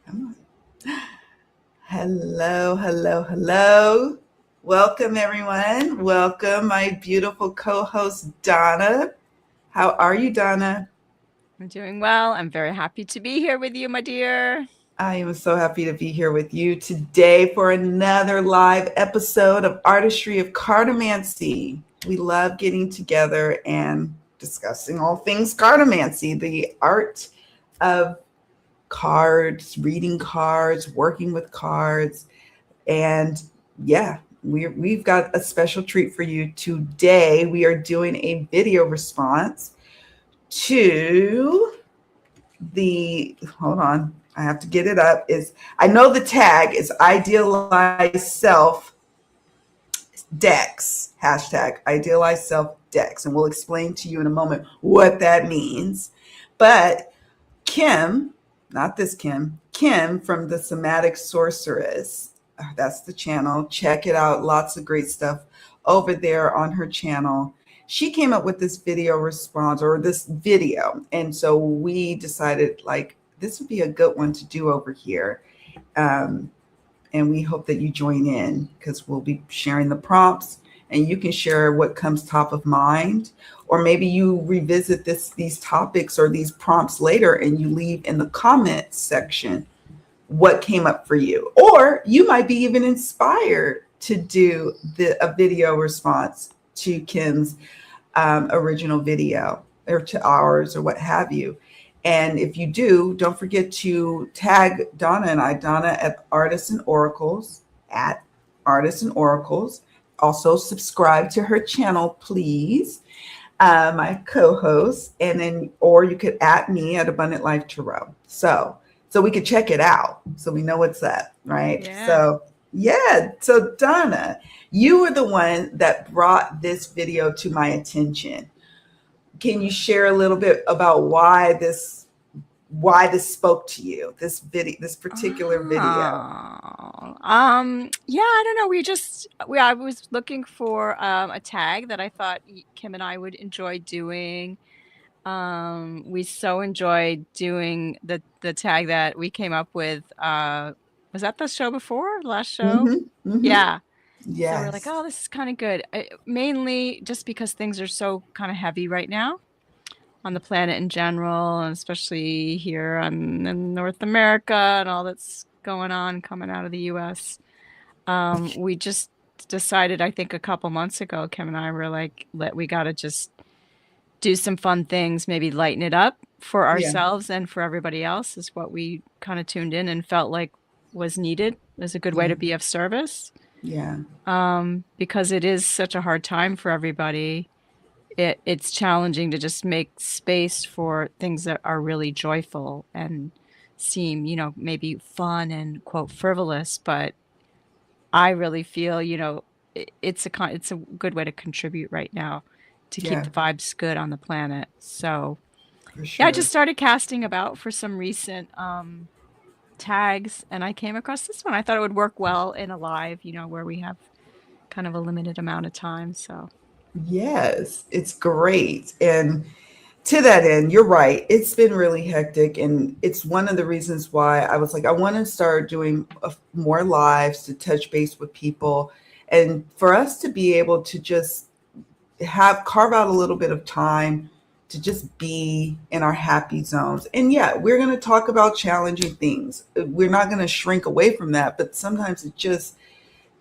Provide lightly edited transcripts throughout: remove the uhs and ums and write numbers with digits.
Come on. Hello, hello, hello. Welcome, everyone. Welcome, my beautiful co host, Donna. How are you, Donna? I'm doing well. I'm very happy to be here with you, my dear. I am so happy to be here with you today for another live episode of Artistry of Cartomancy. We love getting together and discussing all things cartomancy, the art of cards, reading cards, working with cards. And yeah, we've got a special treat for you today. We are doing a video response to hold on, I have to get it up. Is I know the tag is idealized self decks, hashtag idealized self decks. And we'll explain to you in a moment what that means. But Kim, not this Kim from the Somatic Sorceress. That's the channel. Check it out. Lots of great stuff over there on her channel. She came up with this video response or this video. And so we decided like this would be a good one to do over here. Um, and we hope that you join in because we'll be sharing the prompts and you can share what comes top of mind, or maybe you revisit these topics or these prompts later and you leave in the comment section what came up for you, or you might be even inspired to do a video response to Kim's original video or to ours or what have you. And if you do, don't forget to tag Donna and I, Donna at Artists and Oracles, at Artists and Oracles. Also subscribe to her channel, please. My co-host, and then, or you could at me at Abundant Life Tarot. So we could check it out. So we know what's up, right? Yeah. So yeah. So Donna, you were the one that brought this video to my attention. Can you share a little bit about why this spoke to you, this particular video? Yeah, I don't know. I was looking for a tag that I thought Kim and I would enjoy doing. We so enjoyed doing the tag that we came up with. Was that the show before? Last show? Mm-hmm. Mm-hmm. Yeah. So we're like, Yes. oh, this is kind of good. Mainly just because things are so kind of heavy right now on the planet in general, and especially here in North America and all that's going on coming out of the US. We just decided, I think a couple months ago, Kim and I were like, we got to just do some fun things, maybe lighten it up for Yeah. ourselves and for everybody else, is what we kind of tuned in and felt like was needed, was a good way Yeah. to be of service. Yeah. Because it is such a hard time for everybody. It's challenging to just make space for things that are really joyful and seem, maybe fun and quote frivolous, but I really feel, it's a good way to contribute right now to keep Yeah. the vibes good on the planet. So, For yeah, I sure. just started casting about for some recent tags and I came across this one. I thought it would work well in a live, where we have kind of a limited amount of time. So, Yes, it's great. And to that end, you're right. It's been really hectic. And it's one of the reasons why I was like, I want to start doing more lives to touch base with people and for us to be able to just carve out a little bit of time to just be in our happy zones. And yeah, we're going to talk about challenging things. We're not going to shrink away from that, but sometimes it just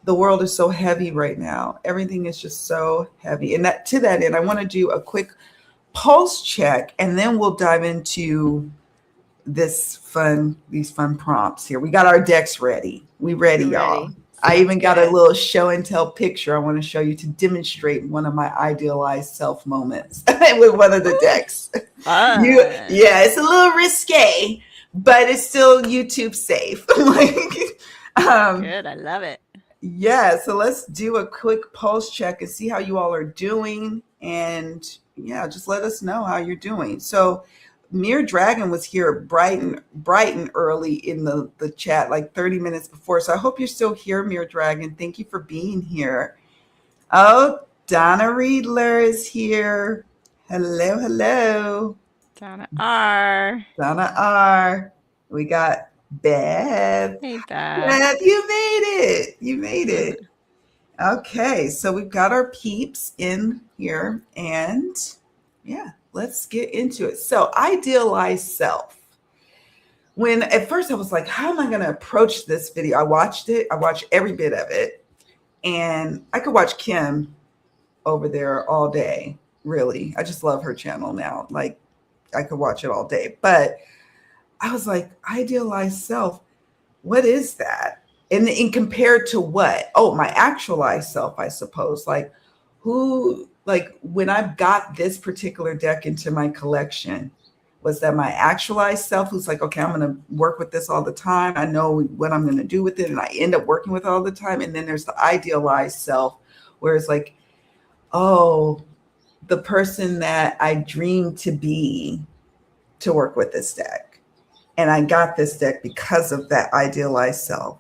the world is so heavy right now. Everything is just so heavy. And that to that end, I want to do a quick pulse check and then we'll dive into these fun prompts here. We got our decks ready. We ready, we're y'all. ready. I Sounds even got a good. little show and tell picture I want to show you to demonstrate one of my idealized self moments with one of the Ooh, decks. Yeah, fun. it's a little risque, but it's still YouTube safe. Um, Good. I love it. yeah, so let's do a quick pulse check and see how you all are doing. And yeah, just let us know how you're doing. So Mere Dragon was here bright and early in the chat, like 30 minutes before. So I hope you're still here, Mere Dragon. Thank you for being here. Oh, Donna Riedler is here. Hello, hello. Donna R. Donna R. We got Bev. Hey, Beth. Bev, you made it. You made it. Okay, so we've got our peeps in here, and yeah, let's get into it. So, idealized self. When at first I was like, how am I going to approach this video? I watched it, I watched every bit of it, and I could watch Kim over there all day. Really, I just love her channel now. Like, I could watch it all day. But I was like, idealized self, what is that? And compared to what? Oh, my actualized self, I suppose. Like, who, like, when I got this particular deck into my collection, was that my actualized self who's like, okay, I'm going to work with this all the time. I know what I'm going to do with it. And I end up working with it all the time. And then there's the idealized self where it's like, oh, the person that I dreamed to be to work with this deck. And I got this deck because of that idealized self.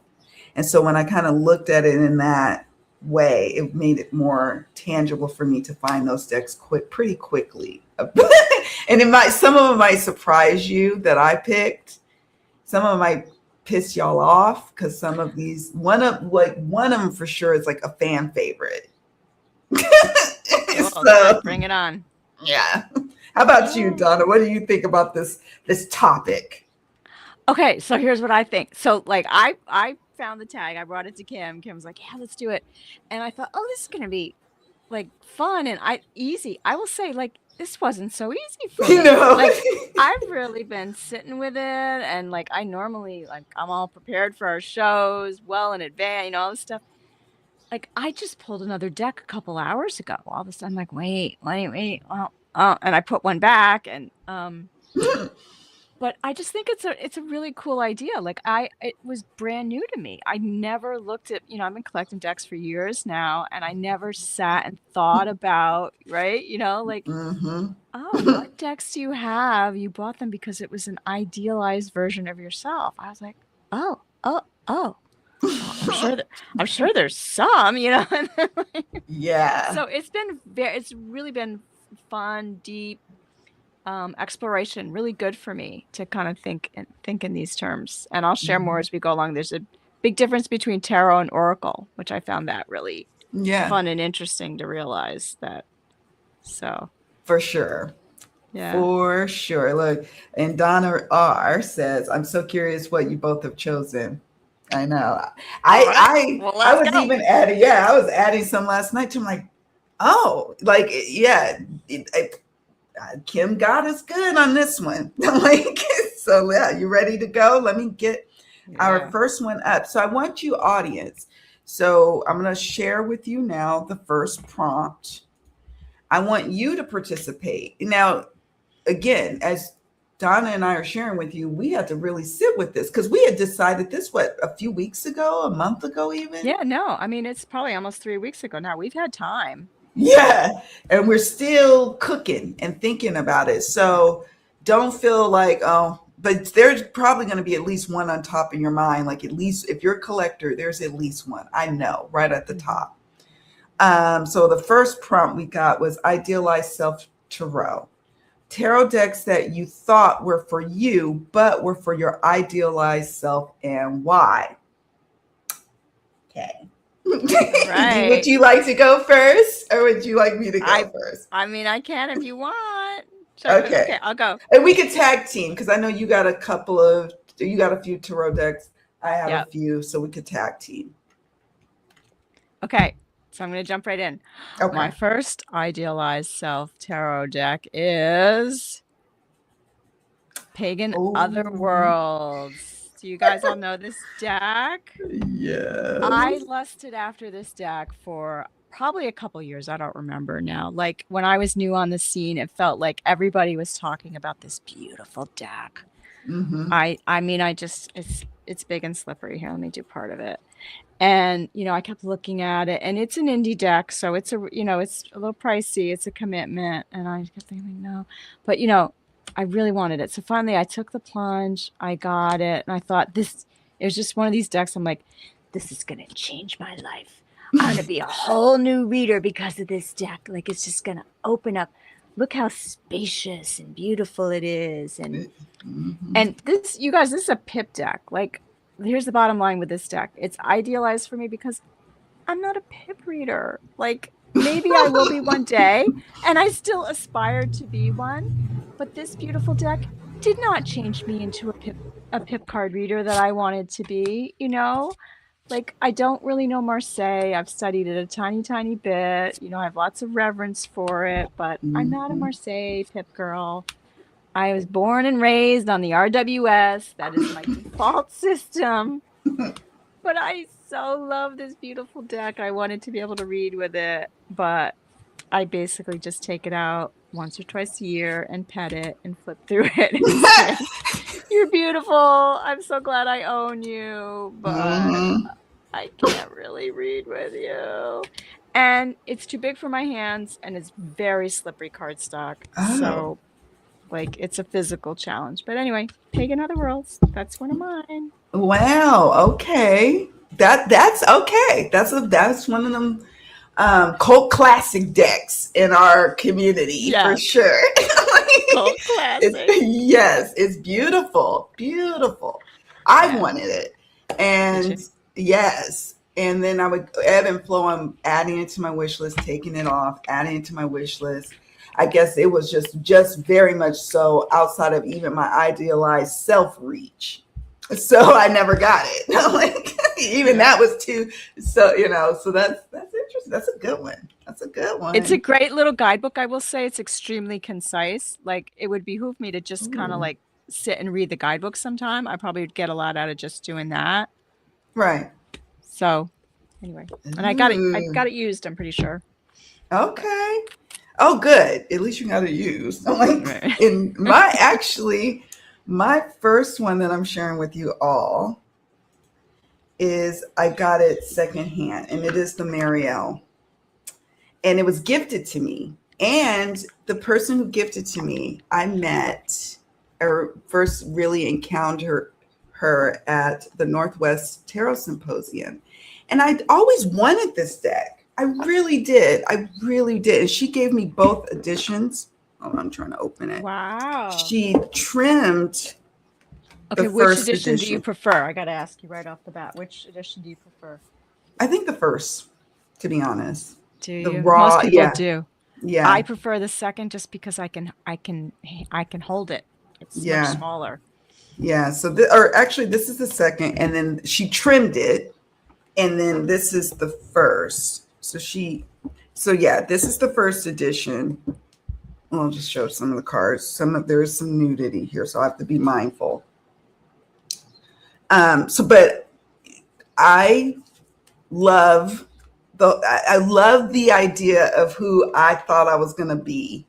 And so when I kind of looked at it in that way, it made it more tangible for me to find those decks pretty quickly. And some of them might surprise you that I picked. Some of them might piss y'all off because some of these, one of them for sure is like a fan favorite. Cool, so bring it on. Yeah. How about you, Donna? What do you think about this topic? Okay, so here's what I think. So like I found the tag, I brought it to Kim. Kim was like, yeah, let's do it. And I thought, oh, this is gonna be like fun and easy. I will say, like, this wasn't so easy for me. Like, I've really been sitting with it, and like I normally, like, I'm all prepared for our shows well in advance, you know, all this stuff. Like, I just pulled another deck a couple hours ago. All of a sudden, I'm like, wait, well, and I put one back, and but I just think it's a really cool idea. Like, it was brand new to me. I never looked at, you know, I've been collecting decks for years now, and I never sat and thought about, right? You know, like, oh, what decks do you have? You bought them because it was an idealized version of yourself. I was like, oh. Well, I'm sure there's some, you know. Yeah. So it's really been fun, deep exploration, really good for me to kind of think in these terms. And I'll share more as we go along. There's a big difference between tarot and oracle, which I found that really fun and interesting to realize that. So for sure. Yeah. For sure. Look, and Donna R says, I'm so curious what you both have chosen. I know. I was even adding, I was adding some last night to, I'm like, oh, like, yeah, Kim got us good on this one. Like, so yeah, you ready to go? Let me get our first one up. So I want you, audience. So I'm going to share with you now the first prompt. I want you to participate. Now, again, as Donna and I are sharing with you, we had to really sit with this because we had decided this, a few weeks ago, a month ago even? Yeah, no, I mean, it's probably almost 3 weeks ago now. We've had time. Yeah, and we're still cooking and thinking about it. So don't feel like, oh, but there's probably going to be at least one on top of your mind. Like, at least if you're a collector, there's at least one. I know, right at the top. So the first prompt we got was Idealized Self Tarot. Tarot decks that you thought were for you, but were for your idealized self, and why? Okay. Right. Would you like to go first, or would you like me to go first? I mean, I can if you want. Okay, I'll go. And we could tag team because I know you got a few tarot decks. I have a few, so we could tag team. Okay. So I'm going to jump right in. Okay. My first idealized self tarot deck is Pagan Otherworlds. Do you guys all know this deck? Yeah. I lusted after this deck for probably a couple years. I don't remember now. Like, when I was new on the scene, it felt like everybody was talking about this beautiful deck. I mean, it's big and slippery. Here, let me do part of it. And, you know, I kept looking at it, and it's an indie deck, so it's it's a little pricey. It's a commitment. And I kept thinking, no, but, you know, I really wanted it. So finally I took the plunge, I got it. And I thought it was just one of these decks. I'm like, this is going to change my life. I'm going to be a whole new reader because of this deck. Like, it's just going to open up look how spacious and beautiful it is. Mhm. And this, you guys, this is a pip deck. Like, here's the bottom line with this deck. It's idealized for me because I'm not a pip reader. Like, maybe I will be one day, and I still aspire to be one. But this beautiful deck did not change me into a pip card reader that I wanted to be, you know? Like, I don't really know Marseille. I've studied it a tiny, tiny bit. You know, I have lots of reverence for it, but I'm not a Mhm. Marseille pip girl. I was born and raised on the RWS. That is my default system. But I so love this beautiful deck. I wanted to be able to read with it, but I basically just take it out once or twice a year and pet it and flip through it and say, "You're beautiful. I'm so glad I own you, but Mhm. I can't really read with you." And it's too big for my hands and it's very slippery cardstock. Oh. So, like, it's a physical challenge. But anyway, Pagan Other Worlds, that's one of mine. Wow. Okay. That's okay. That's one of them cult classic decks in our community for Yes, sure. cult classic. Yes, it's beautiful, beautiful. I Yeah. wanted it, Did and you? yes, and then I would ebb and flow. I'm adding it to my wish list, taking it off, adding it to my wish list. I guess it was just very much so outside of even my idealized self reach. So I never got it. Like even Yeah. that was too. So so that's interesting. That's a good one. That's a good It's a one. great little guidebook, I will say. It's extremely concise. Like, it would behoove me to just kind of Ooh. like sit and read the guidebook sometime. I probably would get a lot out of just doing that. Right. So, anyway, and I Ooh. got it used, I'm pretty sure. But Okay. Oh, good. At least you got to use. I'm like, right. in my actually, my first one that I'm sharing with you all is I got it secondhand, and it is the Marielle, and it was gifted to me. And the person who gifted to me, I met or first really encountered her at the Northwest Tarot Symposium, and I'd always wanted this deck. I really did. I really did. And she gave me both editions. Oh, I'm trying to open it. Wow. She trimmed the Okay, which first edition do you edition. prefer? I got to ask you right off the bat. Which edition do you prefer? I think the first, to be honest. Do The you? Most raw, people yeah, do. I yeah, prefer the second just because I can hold it. It's much yeah, smaller. yeah. So, or actually, this is the second, and then she trimmed it, and then this is the first. So yeah, this is the first edition. I'll just show some of the cards. There is some nudity here, so I have to be mindful. But I love I love the idea of who I thought I was going to be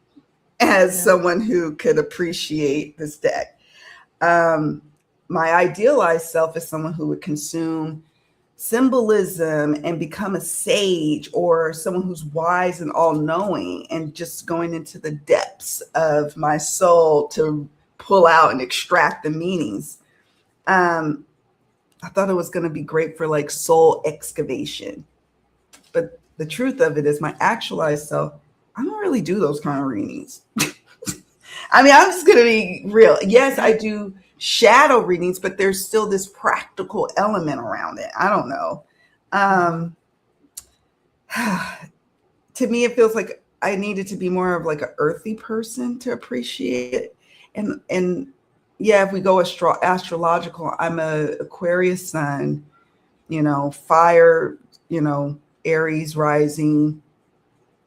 as Yeah. someone who could appreciate this deck. Um, my idealized self is someone who would consume symbolism and become a sage or someone who's wise and all knowing and just going into the depths of my soul to pull out and extract the meanings. Um, I thought it was going to be great for like soul excavation. But the truth of it is, my actualized self, I don't really do those kind of readings. I mean, I'm just going to be real. Yes, I do shadow readings, but there's still this practical element around it. I don't know. Um, to me, it feels like I needed to be more of like an earthy person to appreciate it. And yeah, if we go astrological, I'm a Aquarius sun, fire, Aries rising,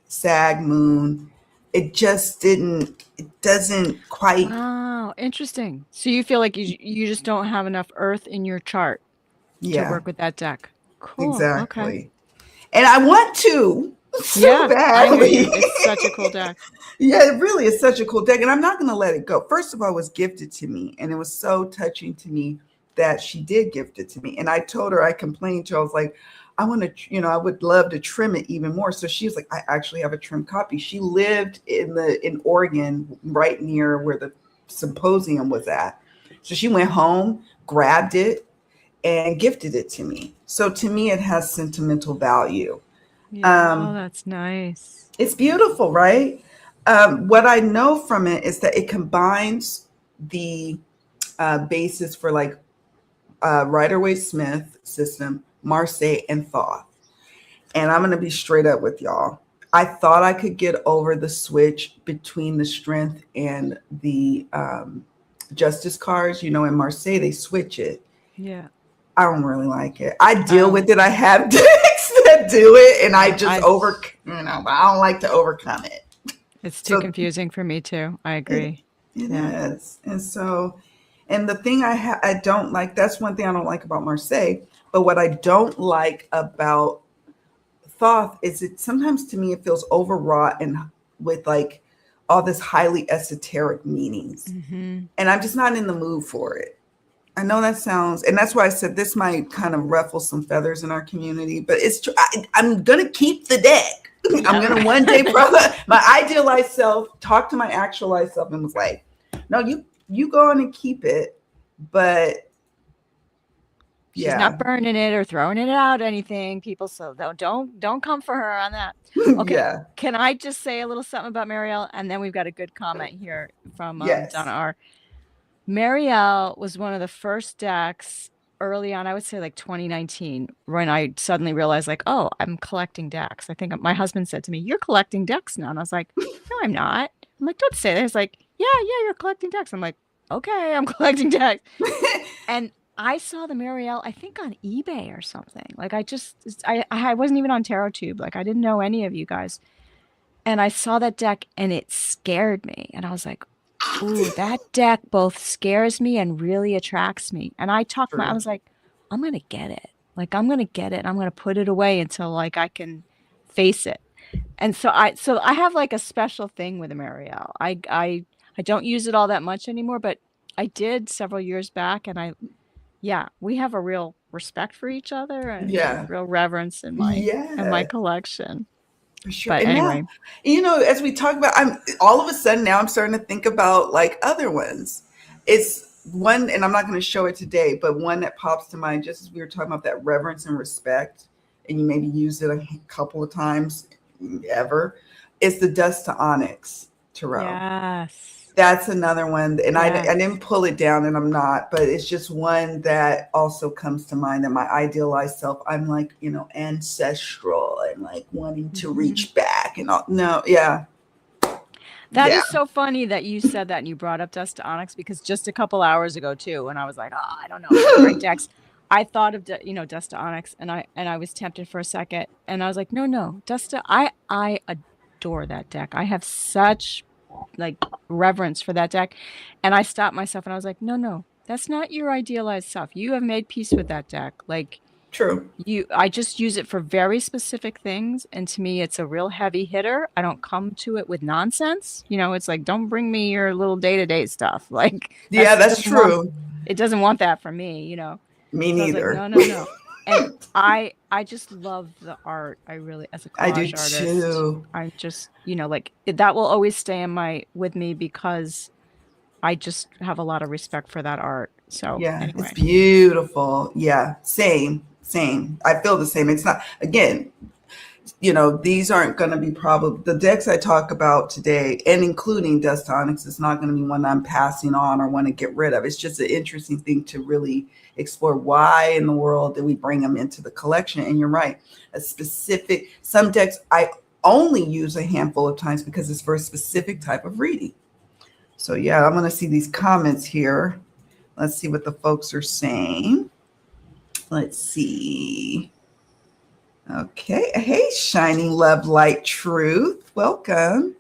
Sag moon. It doesn't quite, Wow, interesting. So you feel like you just don't have enough earth in your chart to yeah, work with that deck. Cool. Okay. exactly. And I want to so Yeah, I hear badly. you. It's such a cool deck. Yeah, it really is such a cool deck. And I'm not going to let it go. First of all, it was gifted to me. And it was so touching to me that she did gift it to me. And I told her, I complained to her, I was like, I want to, I would love to trim it even more. So she was like, I actually have a trim copy. She lived in Oregon, right near where the symposium was at. So she went home, grabbed it, and gifted it to me. So to me, it has sentimental value. Yeah. Oh, Um, that's nice. it's beautiful, right? What I know from it is that it combines the basis for like Rider-Waite-Smith system, Marseille, and Thoth. And I'm going to be straight up with y'all. I thought I could get over the switch between the strength and the justice cards. You know, in Marseille, they switch it. Yeah. I don't really like it. I deal with it. I have decks that do it, and I just I don't like to overcome it. It's too confusing for me too. I agree. It is. And so, and the thing I don't like, that's one thing I don't like about Marseille, but what I don't like about Thoth is it sometimes to me it feels overwrought and with like all this highly esoteric meanings. Mm-hmm. And I'm just not in the mood for it. I know that sounds, and that's why I said this might kind of ruffle some feathers in our community, but it's true. I'm going to keep the deck. I'm going to one day, my idealized self talked to my actualized self and was like, no, you go on and keep it. But she's not burning it or throwing it out or anything, people. So don't come for her on that. Okay. Yeah. Can I just say a little something about Marielle? And then we've got a good comment here from Donna R. Marielle was one of the first decks early on, I would say like 2019, when I suddenly realized like, oh, I'm collecting decks. I think my husband said to me, you're collecting decks now. And I was like, no, I'm not. I'm like, don't say that. He's like, yeah, you're collecting decks. I'm like, okay, I'm collecting decks. And I saw the Marielle, I think on eBay or something. Like I wasn't even on TarotTube. Like I didn't know any of you guys. And I saw that deck and it scared me. And I was like, ooh, that deck both scares me and really attracts me. And I was like, I'm going to get it. Like, I'm going to get it. And I'm going to put it away until like I can face it. And so I have like a special thing with Marielle. I don't use it all that much anymore, but I did several years back. And we have a real respect for each other and real reverence in my collection. For sure. But and anyway, now, as we talk about, I'm all of a sudden now I'm starting to think about like other ones. It's one, and I'm not going to show it today, but one that pops to mind just as we were talking about that reverence and respect, and you maybe use it a couple of times ever. It's the Dust to Onyx Tarot. Yes. That's another one. And I didn't pull it down, and I'm not, but it's just one that also comes to mind that my idealized self, I'm like, ancestral and like wanting to reach back and all. No. Yeah. That is so funny that you said that and you brought up Dust to Onyx, because just a couple hours ago too, when I was like, oh, I don't know, great decks, I thought of Dust to Onyx, and I was tempted for a second, and I was like, no, Dust to, I adore that deck. I have such like reverence for that deck, and I stopped myself and I was like, no, that's not your idealized self. You have made peace with that deck. Like, true. I just use it for very specific things, and to me it's a real heavy hitter. I don't come to it with nonsense. It's like, don't bring me your little day-to-day stuff. Like, that's true. It doesn't want that from me. Me neither. Like, no. And I just love the art. I really, as a collage artist, too. I just, like, that will always stay with me, because I just have a lot of respect for that art. So anyway. It's beautiful. Yeah, same. I feel the same. It's not, again, these aren't going to be the decks I talk about today, and including Dust to Onyx, is not going to be one I'm passing on or want to get rid of. It's just an interesting thing to really explore. Why in the world did we bring them into the collection? And you're right, some decks I only use a handful of times because it's for a specific type of reading. So I'm going to see these comments here. Let's see what the folks are saying. Let's see. Okay. Hey, Shining Love, Light, Truth. Welcome.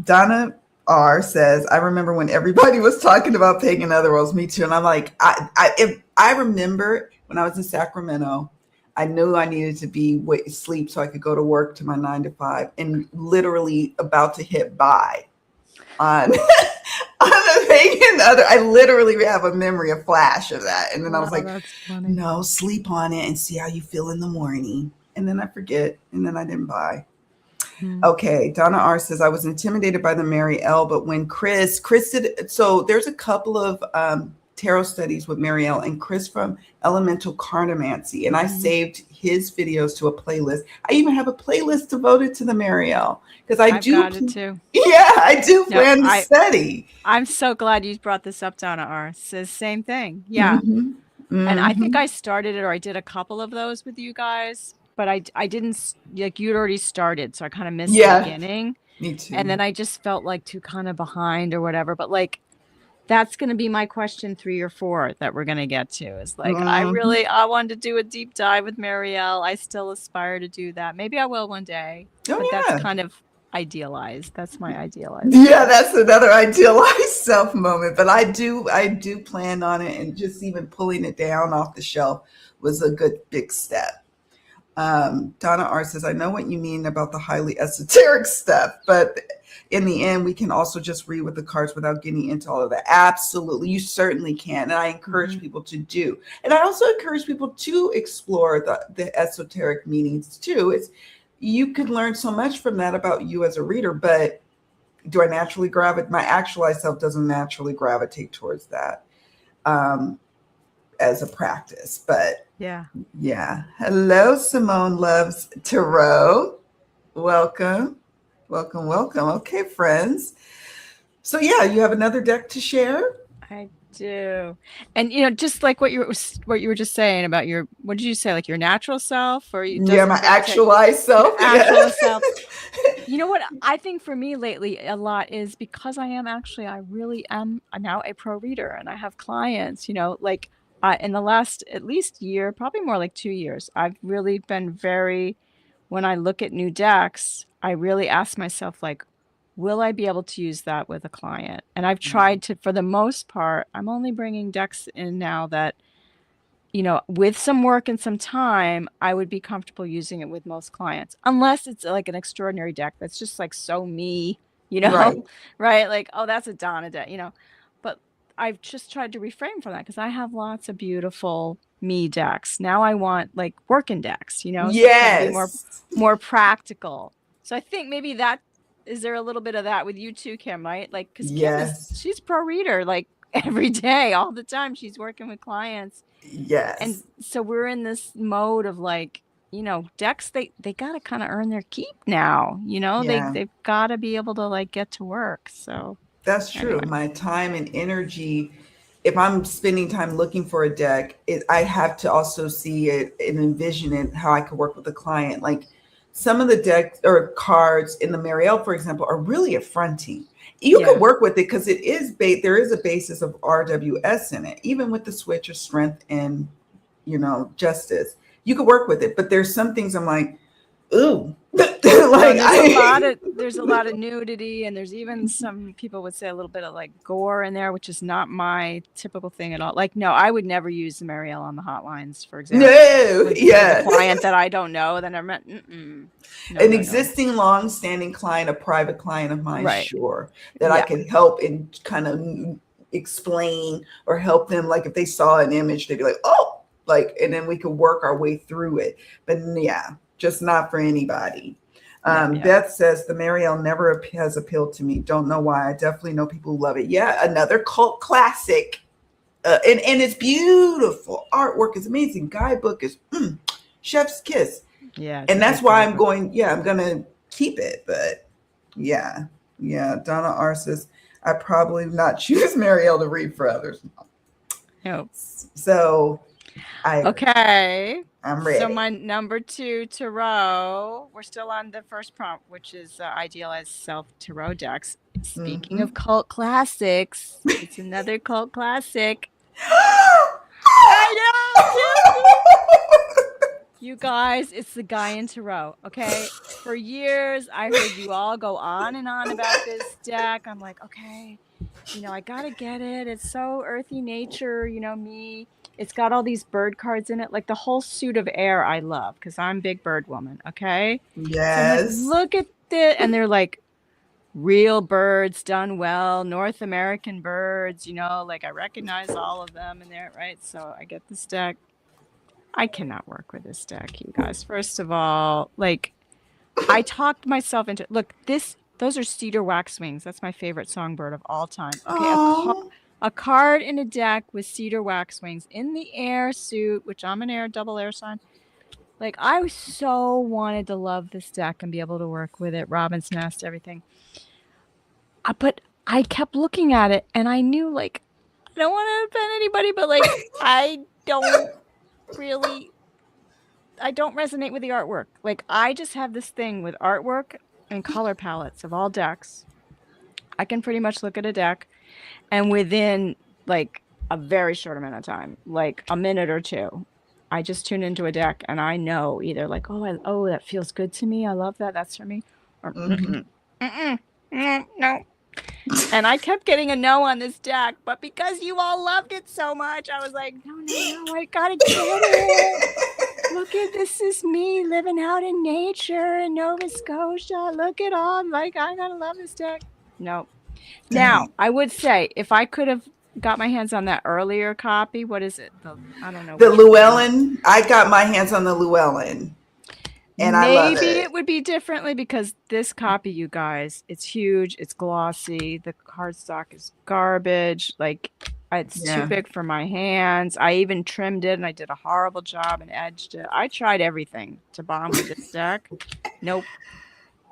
Donna R says, I remember when everybody was talking about pagan otherworlds. Me too. And I'm like, I remember when I was in Sacramento, I knew I needed to be sleep so I could go to work to my 9 to 5, and literally about to hit buy on the pagan other. I literally have a memory, a flash of that. And then I was like, no, sleep on it and see how you feel in the morning. And then I forget. And then I didn't buy. Okay. Donna R says, I was intimidated by the Mary L, but when Chris did, so there's a couple of tarot studies with Marielle and Chris from Elemental Cartomancy, and I saved his videos to a playlist. I even have a playlist devoted to the Marielle because I've got it too. Yeah, I do No, plan to study. I'm so glad you brought this up, Donna R. It's the same thing. Yeah. Mm-hmm. And I think Mm-hmm. I started it, or I did a couple of those with you guys, but I didn't, like, you'd already started, so I kind of missed the Yeah, beginning. me And too. then I just felt like too kind of behind or whatever. But like, that's going to be my question 3 or 4 that we're going to get to, is like, Mm-hmm. I wanted to do a deep dive with Marielle. I still aspire to do that. Maybe I will one day, but Oh that's yeah. kind of idealized. That's my idealized Yeah, self. that's another idealized self moment. But I do plan on it, and just even pulling it down off the shelf was a good big step. Donna R says, I know what you mean about the highly esoteric stuff, but in the end, we can also just read with the cards without getting into all of that. Absolutely. You certainly can. And I encourage people to do. And I also encourage people to explore the esoteric meanings too. You could learn so much from that about you as a reader, but do I naturally gravitate? My actualized self doesn't naturally gravitate towards that as a practice. But Yeah. yeah. Hello, Simone Loves Tarot. Welcome. Welcome, welcome. Okay, friends. So yeah, you have another deck to share? I do. And just like what you were just saying about what did you say, like your natural self, or it Yeah, doesn't my gravitate, actualized your self. actual self. You know what I think for me lately a lot is because I really am now a pro reader, and I have clients, like in the last at least year, probably more like 2 years, I've really been when I look at new decks, I really ask myself, like, will I be able to use that with a client? And I've tried to, for the most part, I'm only bringing decks in now that, with some work and some time, I would be comfortable using it with most clients, unless it's like an extraordinary deck that's just like so me, Right. right? Like, oh, that's a Donna deck, But I've just tried to refrain from that because I have lots of beautiful me decks. Now I want like working decks, so try to be Yes. more practical. So I think maybe is there a little bit of that with you too, Kim, right? Like, because Yes. she's pro reader, like every day, all the time. She's working with clients. And Yes. so we're in this mode of like, decks, they got to kind of earn their keep now, Yeah. they've got to be able to like get to work. So That's true. anyway. My time and energy, if I'm spending time looking for a deck, I have to also see it and envision it how I could work with the client. Like some of the decks or cards in the Marielle, for example, are really affronting. You could Yeah. work with it because there is a basis of RWS in it, even with the switch of strength and justice. You could work with it, but there's some things I'm like, ooh, like No, and I there's a lot of nudity, and there's even some people would say a little bit of like gore in there, which is not my typical thing at all. Like, no, I would never use the Marielle on the hotlines, for example, no, with a yeah. client that I don't know, then I'm no, An no, no. existing long-standing client, a private client of mine, Right. sure, that I Yeah. could help and kind of explain or help them. Like if they saw an image, they'd be like, oh, like, and then we could work our way through it. But yeah, just not for anybody. Yep. Yep. Beth says the Marielle never has appealed to me. Don't know why. I definitely know people who love it. Yeah, another cult classic. And it's beautiful. Artwork is amazing. Guidebook is chef's kiss. Yeah. It's And a that's big why I'm guidebook. going, yeah, I'm going to keep it. But yeah, yeah. Donna R says, I probably not choose Marielle to read for others. Nope. So I agree. Okay. I'm So ready. my number 2 tarot, we're still on the first prompt, which is Idealized Self Tarot decks. Speaking Mm-hmm. of cult classics, it's another cult classic. Oh! I know, Kim. You guys, it's the Guy in Tarot, okay? For years, I heard you all go on and on about this deck. I'm like, okay, I gotta get it. It's so earthy nature, me. It's got all these bird cards in it, like the whole suit of air I love, because I'm big bird woman, okay? So I'm like, Yes. look at this. And they're like real birds done well, North American birds, like I recognize all of them in there, right? So I get this deck. I cannot work with this deck, you guys. First of all, like I talked myself into those are cedar waxwings. That's my favorite songbird of all time. Okay, Oh. a card in a deck with cedar wax wings in the air suit, which I'm an air, double air sign. Like, I so wanted to love this deck and be able to work with it, Robin's Nest, everything. But I kept looking at it and I knew, like, I don't want to offend anybody, but like, I don't really, I don't resonate with the artwork. Like, I just have this thing with artwork and color palettes of all decks. I can pretty much look at a deck and within like a very short amount of time, like a minute or two, I just tune into a deck and I know either like, oh, that feels good to me. I love that. That's for me. Or no. And I kept getting a no on this deck, but because you all loved it so much, I was like, no, I gotta get it. Look at this is me living out in nature in Nova Scotia. Look at all, like, I gotta love this deck. No. Now, I would say if I could have got my hands on that earlier copy, what is it? I don't know. The Llewellyn. I got my hands on the Llewellyn. And I love it. Maybe it would be differently because this copy, you guys, it's huge, it's glossy, the cardstock is garbage, like it's too big for my hands. I even trimmed it and I did a horrible job and edged it. I tried everything to bomb with this deck. Nope.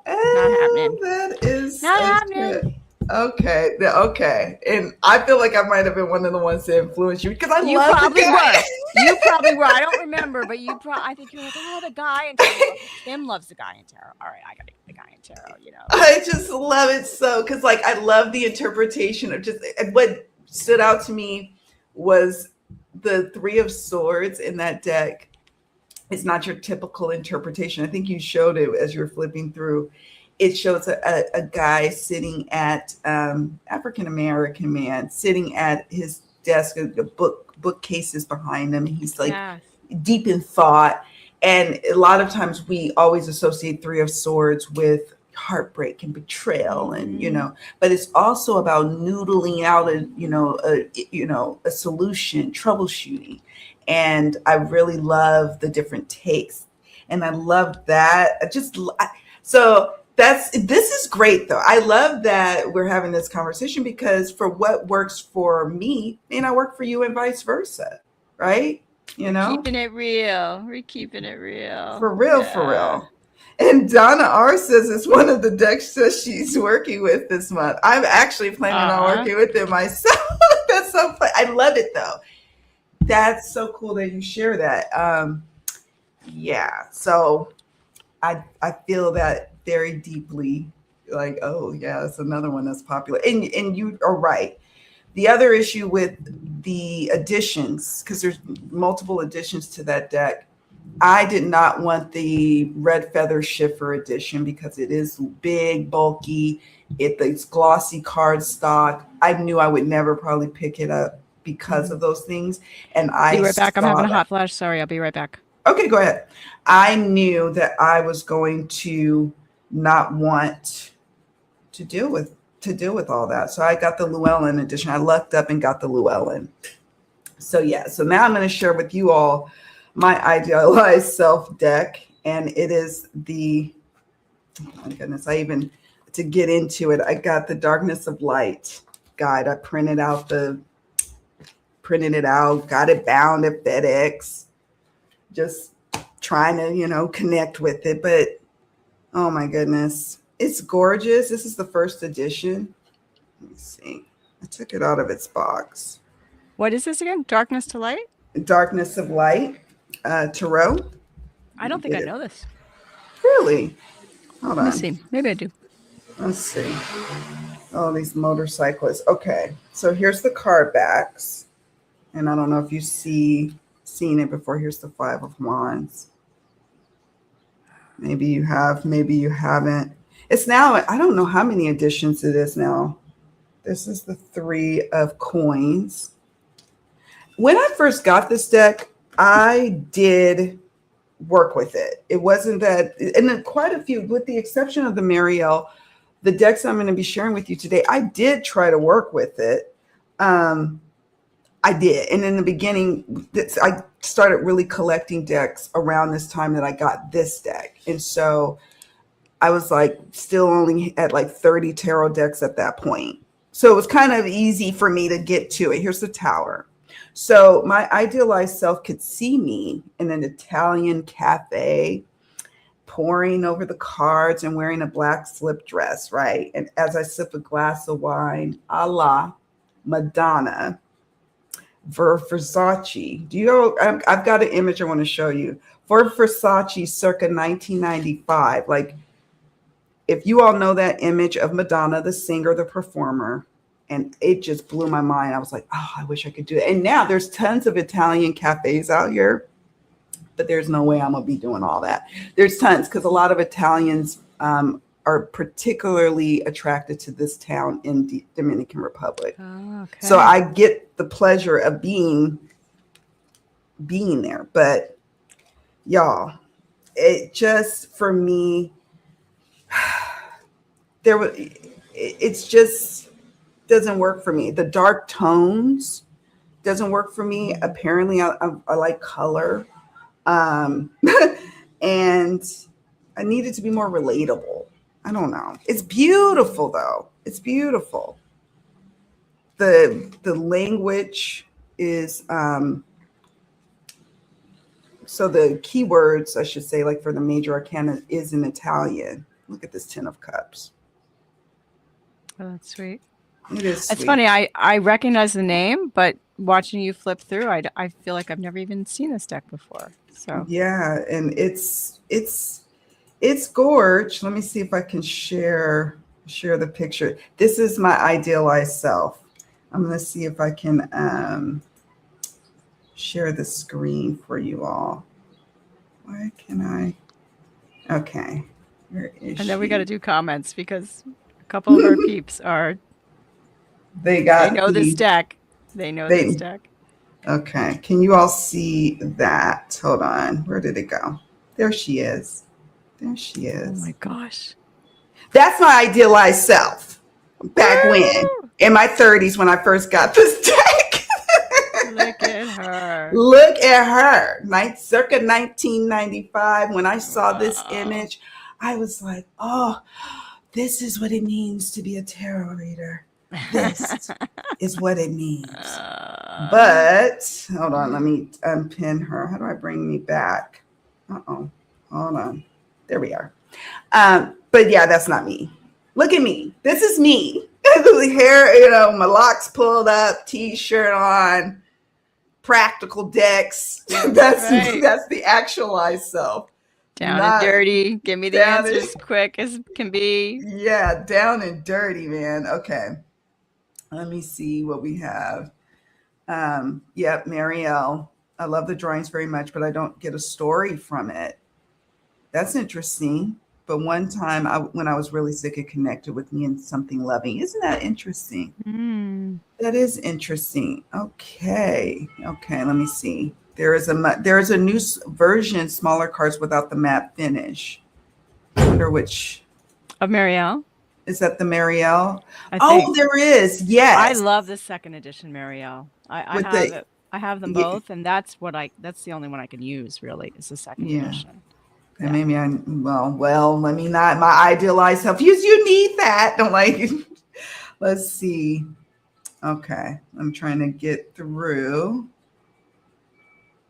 Not happening. That is not happening. Good. Okay. And I feel like I might have been one of the ones that influenced you because you probably were. You probably were. I don't remember, but I think you're like, oh, the guy in tarot. Kim loves the guy in tarot. All right, I gotta get the guy in tarot. You know. I just love it so because like I love the interpretation of just what stood out to me was the Three of Swords in that deck. It's not your typical interpretation. I think you showed it as you were flipping through. It shows a guy sitting at African-American man sitting at his desk, the bookcases behind him. And he's like deep in thought. And a lot of times we always associate Three of Swords with heartbreak and betrayal and, but it's also about noodling out a solution, troubleshooting. And I really love the different takes. And I love that. This is great though. I love that we're having this conversation because for what works for me may not work for you and vice versa. Right? Keeping it real. We're keeping it real. For real. And Donna R says it's one of the decks that she's working with this month. I'm actually planning on working with it myself. That's so fun. I love it though. That's so cool that you share that. So I feel that very deeply, like, oh yeah, it's another one that's popular. And you are right. The other issue with the additions, because there's multiple additions to that deck, I did not want the Red Feather Schiffer edition because it is big, bulky. It's glossy cardstock. I knew I would never probably pick it up because of those things. And Be right back. I'm having a hot flash. Sorry, I'll be right back. Okay, go ahead. I knew that I was going to not want to deal with all that. So I got the Llewellyn edition. I lucked up and got the Llewellyn. So now I'm going to share with you all my Idealized Self deck. And it is oh my goodness, to get into it, I got the Darkness of Light guide. I printed it out, got it bound at FedEx, just trying to, connect with it. But oh my goodness, it's gorgeous. This is the first edition. Let me see. I took it out of its box. What is this again? Darkness to Light? Darkness of Light, Tarot. I don't think I know this. Really? Hold on. Let me see. Maybe I do. Let's see. Oh, these motorcyclists. Okay. So here's the card backs. And I don't know if you've seen it before. Here's the Five of Wands. Maybe you have, maybe you haven't. It's now, I don't know how many editions it is now. This is the Three of Coins. When I first got this deck, I did work with it. It wasn't that, and then quite a few, with the exception of the Marielle, the decks I'm going to be sharing with you today, I did try to work with it. I did. And in the beginning, I started really collecting decks around this time that I got this deck. And so I was like still only at like 30 tarot decks at that point. So it was kind of easy for me to get to it. Here's the tower. So my idealized self could see me in an Italian cafe, pouring over the cards and wearing a black slip dress, right? And as I sip a glass of wine, a la Madonna, Versace. Do you know? I've got an image I want to show you. For Versace, circa 1995. Like, if you all know that image of Madonna, the singer, the performer, and it just blew my mind. I was like, oh, I wish I could do it. And now there's tons of Italian cafes out here, but there's no way I'm gonna be doing all that. There's tons because a lot of Italians are particularly attracted to this town in the Dominican Republic. Oh, okay. So I get the pleasure of being there. But y'all, it just, for me, it's just doesn't work for me. The dark tones doesn't work for me. Apparently I like color. And I need it to be more relatable. I don't know. It's beautiful though. It's beautiful. The language is so the keywords, I should say, like for the major arcana, is in Italian. Look at this 10 of cups. Oh, that's sweet. It is It's sweet. funny. I recognize the name, but watching you flip through, I feel like I've never even seen this deck before. So Yeah, and it's gorge. Let me see if I can share the picture. This is my idealized self. I'm gonna see if I can share the screen for you all. Why can I? Okay. Where is and then we she? got to do comments because a couple of our peeps are They they know this deck. They know this deck. Okay. Can you all see that? Hold on. Where did it go? There she is. There she Oh is. my gosh. That's my idealized self. Back when, in my 30s, when I first got this deck. Look at her. Look at her. Circa 1995. When I saw this image, I was like, oh, this is what it means to be a tarot reader. This is what it means. But hold on, let me unpin her. How do I bring me back? Uh-oh. Hold on. There we are. But yeah, that's not me. Look at me. This is me. The hair, my locks pulled up, t-shirt on, practical decks. That's the actualized self. Down and dirty. Give me the answers quick as can be. Yeah, down and dirty, man. Okay. Let me see what we have. Marielle. I love the drawings very much, but I don't get a story from it. That's interesting. But one time when I was really sick, it connected with me in something loving. Isn't that interesting? That is interesting. Okay. Let me see. There is a new version, smaller cards without the matte finish. I wonder which. Of Marielle? Is that the Marielle? Oh, there is. Yes. I love the second edition Marielle. I have them both, and that's the only one I can use. Really, is the second edition. And maybe let me not. My idealized self. You need that. Don't like. Let's see. Okay, I'm trying to get through.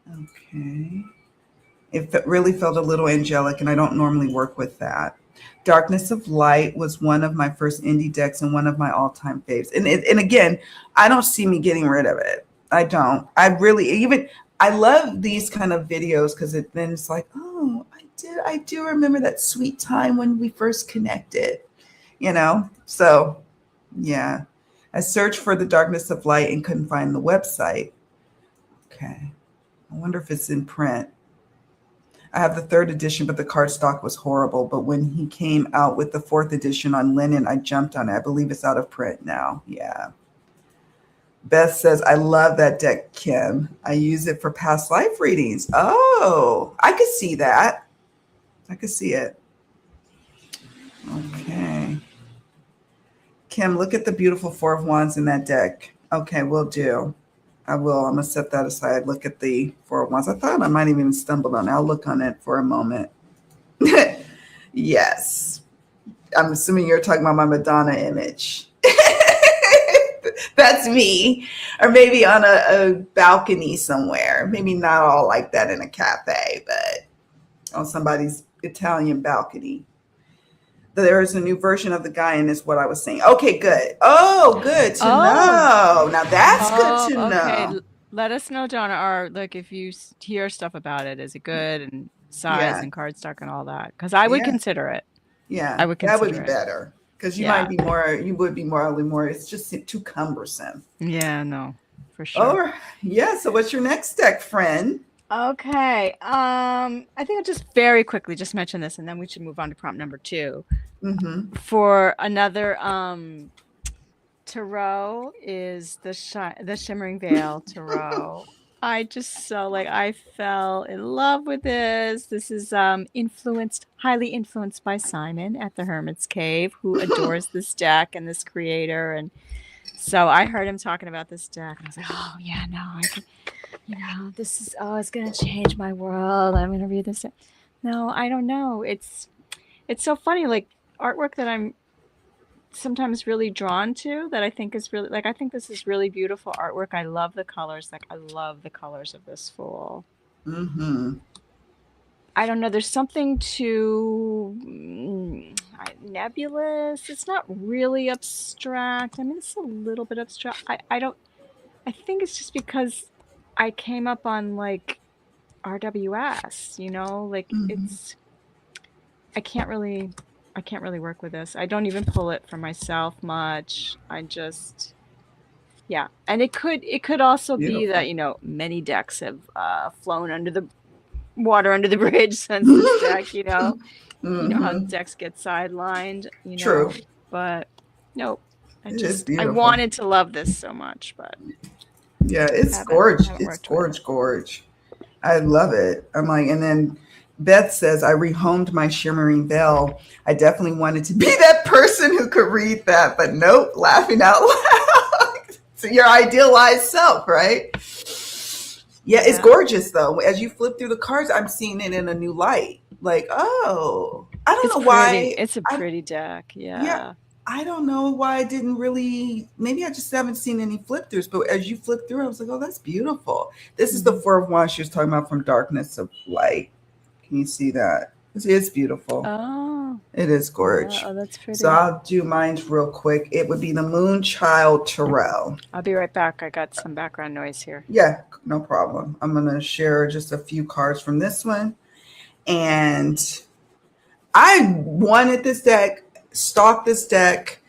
Okay. It really felt a little angelic, and I don't normally work with that. Darkness of Light was one of my first indie decks and one of my all-time faves. And again, I don't see me getting rid of it. I don't. I love these kind of videos because then it's like, oh, I do remember that sweet time when we first connected, So, yeah. I searched for the Darkness of Light and couldn't find the website. Okay. I wonder if it's in print. I have the third edition, but the cardstock was horrible. But when he came out with the fourth edition on linen, I jumped on it. I believe it's out of print now. Yeah. Beth says, I love that deck, Kim. I use it for past life readings. Oh, I could see that. I could see it. Okay. Kim, look at the beautiful Four of Wands in that deck. Okay, will do. I will. I'm going to set that aside. Look at the Four of Wands. I thought I might have even stumbled on it. I'll look on it for a moment. Yes. I'm assuming you're talking about my Madonna image. That's me. Or maybe on a balcony somewhere. Maybe not all like that in a cafe, but on somebody's Italian balcony. There is a new version of the guy, and is what I was saying. Okay, good. Oh, good to Oh, know. Now that's good oh, to okay. know. Let us know, Donna, or like if you hear stuff about it, is it good and size Yeah, and cardstock and all that? Because I would yeah, consider it. yeah. I would That would be consider it. better because you might Yeah. be more. You would be more. It's just too cumbersome. Yeah, no, for All sure. right. Yeah. So what's your next deck, friend? Okay. I think I'll just very quickly just mention this and then we should move on to prompt number two. Mm-hmm. For another tarot is the Shimmering Veil tarot. I just so like I fell in love with this. This is highly influenced by Simon at the Hermit's Cave, who adores this deck and this creator. And so I heard him talking about this deck, and I was like, oh yeah, no, I can, this is it's gonna change my world. I'm gonna read this. No, I don't know. It's so funny, like artwork that I'm sometimes really drawn to that I think is really like I think this is really beautiful artwork. I love the colors. Like I love the colors of this fool. Mm-hmm. I don't know. There's something too nebulous. It's not really abstract. I mean, it's a little bit abstract. I don't. I think it's just because I came up on like RWS. Like Mm-hmm. it's. I can't really. I can't really work with this. I don't even pull it for myself much. I just. Yeah, and it could also be that Beautiful. many decks have flown under the water under the bridge since this deck. You know how Mm-hmm. decks get sidelined. True. But nope. It is I beautiful. wanted to love this so much, but Yeah, it's haven't gorge. haven't It's worked with it. gorge. I love it. I'm like, and then Beth says, I rehomed my shimmering veil. I definitely wanted to be that person who could read that, but nope, laughing out loud. So your idealized self, right? Yeah, it's Yeah, gorgeous though. As you flip through the cards, I'm seeing it in a new light. Like, oh, I don't it's know pretty. why. It's a I pretty deck. yeah, Yeah. I don't know why I didn't really. Maybe I just haven't seen any flip throughs. But as you flip through, I was like, oh, that's beautiful. This is the Hmm. Four of Wands she was talking about from darkness of light. Can you see that? It's beautiful. Oh, It is yeah. gorge. Oh, that's So pretty. I'll do mine real quick. It would be the Moon Child Tarot. I'll be right back. I got some background noise here. Yeah, no problem. I'm gonna share just a few cards from this one. And I wanted this deck, stalked this deck,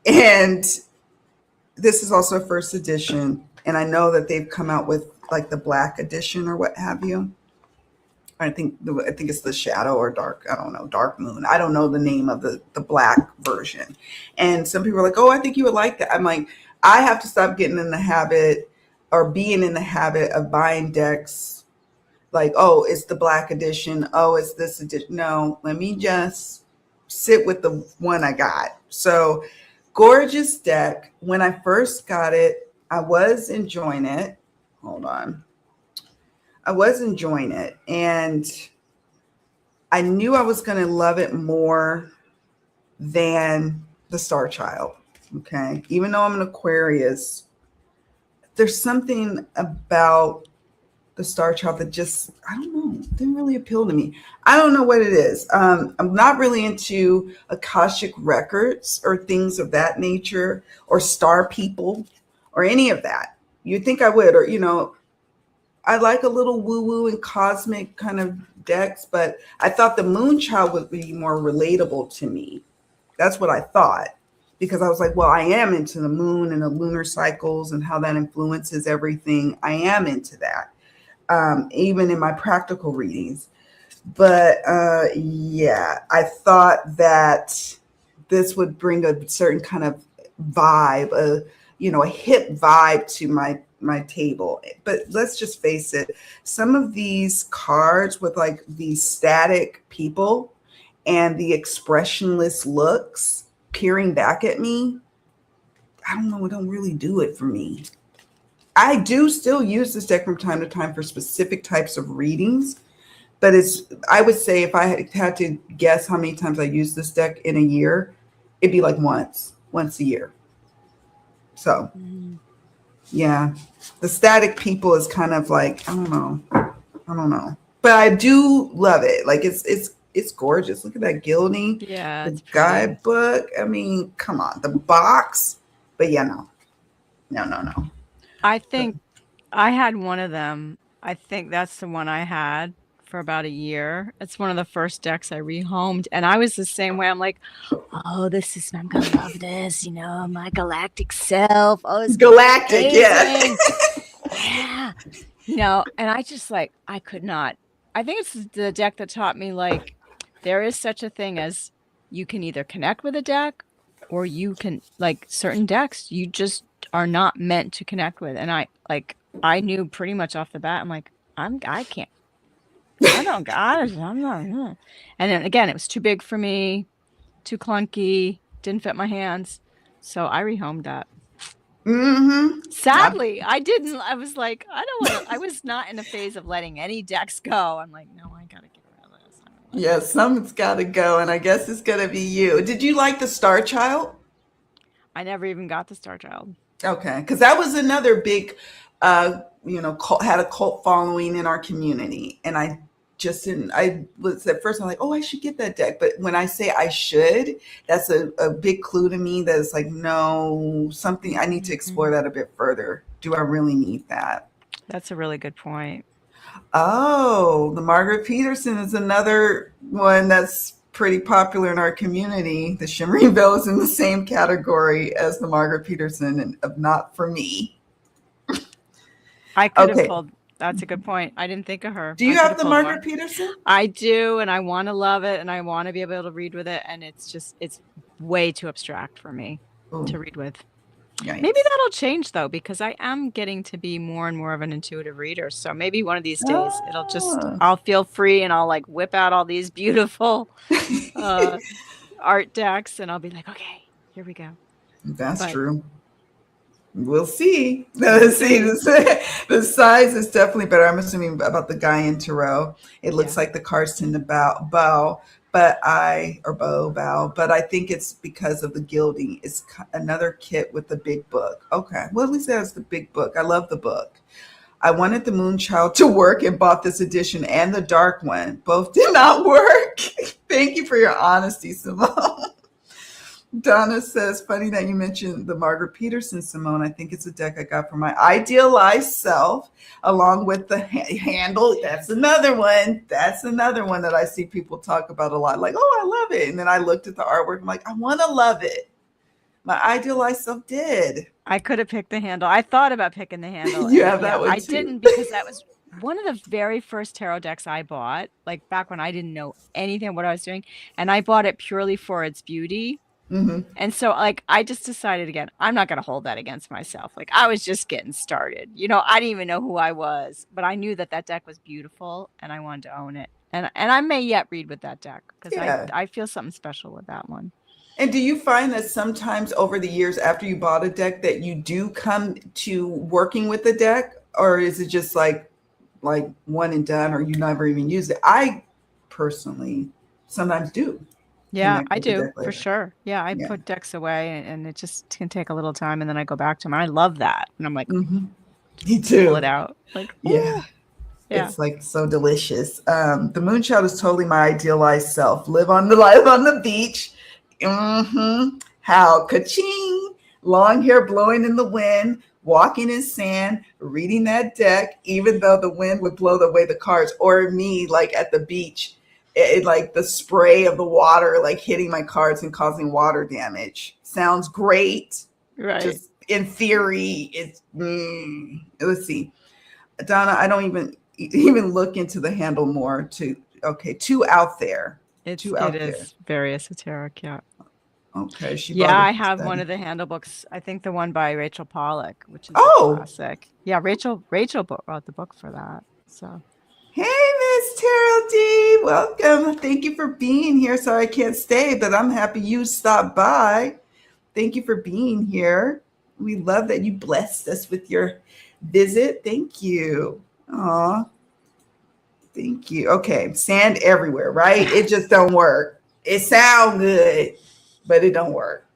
and this is also a first edition. And I know that they've come out with like the black edition or what have you. I think it's the shadow or dark. I don't know, dark moon. I don't know the name of the black version. And some people are like, "Oh, I think you would like that." I'm like, I have to stop getting in the habit or being in the habit of buying decks like, "Oh, it's the black edition. Oh, it's this edition." No, let me just sit with the one I got. So, gorgeous deck. When I first got it, I was enjoying it. Hold on. I was enjoying it. And I knew I was going to love it more than the Star Child. Okay. Even though I'm an Aquarius, there's something about the Star Child that just, I don't know, didn't really appeal to me. I don't know what it is. I'm not really into Akashic records or things of that nature or star people or any of that. You'd think I would, or, I like a little woo woo and cosmic kind of decks, but I thought the Moonchild would be more relatable to me. That's what I thought because I was like, well, I am into the moon and the lunar cycles and how that influences everything. I am into that, even in my practical readings. But yeah, I thought that this would bring a certain kind of vibe, a hip vibe to my table. But let's just face it, some of these cards with like these static people and the expressionless looks peering back at me, I don't know, it don't really do it for me. I do still use this deck from time to time for specific types of readings, but I would say if I had to guess how many times I use this deck in a year, it'd be like once a year. So Mhm. yeah, the static people is kind of like, I don't know, but I do love it. Like it's gorgeous. Look at that gilding, Yeah, the it's pretty. guidebook. I mean, come on, the box. But yeah, no, no, no, no. I But, think I had one of them. I think that's the one I had for about a year. It's one of the first decks I rehomed, and I was the same way. I'm like, oh, I'm gonna love this, my galactic self. Oh, it's gonna be galactic, yeah. amazing. Yeah. And I just like, I could not. I think it's the deck that taught me like there is such a thing as you can either connect with a deck or you can like certain decks you just are not meant to connect with. And I knew pretty much off the bat, I'm like, I can't, I don't got it. I'm not. And then again, it was too big for me, too clunky, didn't fit my hands. So I rehomed that. Mm-hmm. Sadly, I didn't. I was like, I don't want to. I was not in a phase of letting any decks go. I'm like, no, I gotta get rid of this. I'm gonna let Yeah, this go. someone's got to go, and I guess it's gonna be you. Did you like the Star Child? I never even got the Star Child. Okay, because that was another big, cult, had a cult following in our community, and I just didn't. I was at first I'm like, oh, I should get that deck, but when I say I should, that's a big clue to me that it's like, no, something I need to explore Mhm. that a bit further. Do I really need that? That's a really good point. Oh, the Margaret Peterson is another one that's pretty popular in our community. The Shimmering Veil is in the same category as the Margaret Peterson and of not for me. I could have Okay. pulled. That's a good point. I didn't think of her. Do I you could have have the pulled Margaret one. Peterson? I do, and I want to love it, and I want to be able to read with it, and it's way too abstract for me Oh, to read with. Maybe yikes. that'll change though, because I am getting to be more and more of an intuitive reader. So maybe one of these days Ah. I'll feel free and I'll like whip out all these beautiful uh art decks and I'll be like, okay, here we go. That's But true. We'll see. we'll Let's see. see. The size is definitely better. I'm assuming about the guy in Tarot. It looks Yeah. like the cards tend to bow, but I think it's because of the gilding. It's another kit with the big book. Okay. Well, at least it has the big book. I love the book. I wanted the Moonchild to work and bought this edition and the dark one. Both did not work. Thank you for your honesty, Simone. Donna says, funny that you mentioned the Margaret Peterson, Simone. I think it's a deck I got for my idealized self, along with the handle. That's another one. That's another one that I see people talk about a lot. Like, oh, I love it. And then I looked at the artwork. I'm like, I want to love it. My idealized self did. I could have picked the handle. I thought about picking the handle You and have yeah, that one I too. didn't because that was one of the very first tarot decks I bought, like back when I didn't know anything what I was doing, and I bought it purely for its beauty. Mm-hmm. And so, like, I just decided again, I'm not going to hold that against myself. Like, I was just getting started. I didn't even know who I was, but I knew that that deck was beautiful and I wanted to own it. And I may yet read with that deck because Yeah. I feel something special with that one. And do you find that sometimes over the years after you bought a deck that you do come to working with the deck, or is it just like one and done, or you never even use it? I personally sometimes do Yeah, connect I with the do deck for later. sure. Yeah, I Yeah. put decks away and it just can take a little time and then I go back to them. I love that. And I'm like, Hmm. Me pull it too. out. Like, Yeah. oh, yeah. It's like so delicious. The moonchild is totally my idealized self. Live on the beach. How ka-ching, long hair blowing in the wind, walking in sand, reading that deck, even though the wind would blow away the cards, or me like at the beach, like the spray of the water like hitting my cards and causing water damage. Sounds great. Right. Just in theory, it's let's see. Donna, I don't even look into the handle more to okay, two out there. Two It out there. is very esoteric. Yeah. Okay, she Yeah, bought it I to have one study. of the handle books. I think the one by Rachel Pollack, which is a Oh, classic. Yeah, wrote the book for that. So hey, Miss Terrell D. Welcome. Thank you for being here. Sorry I can't stay, but I'm happy you stopped by. Thank you for being here. We love that you blessed us with your visit. Thank you. Aw, thank you. Okay, sand everywhere, right? It just don't work. It sound good, but it don't work.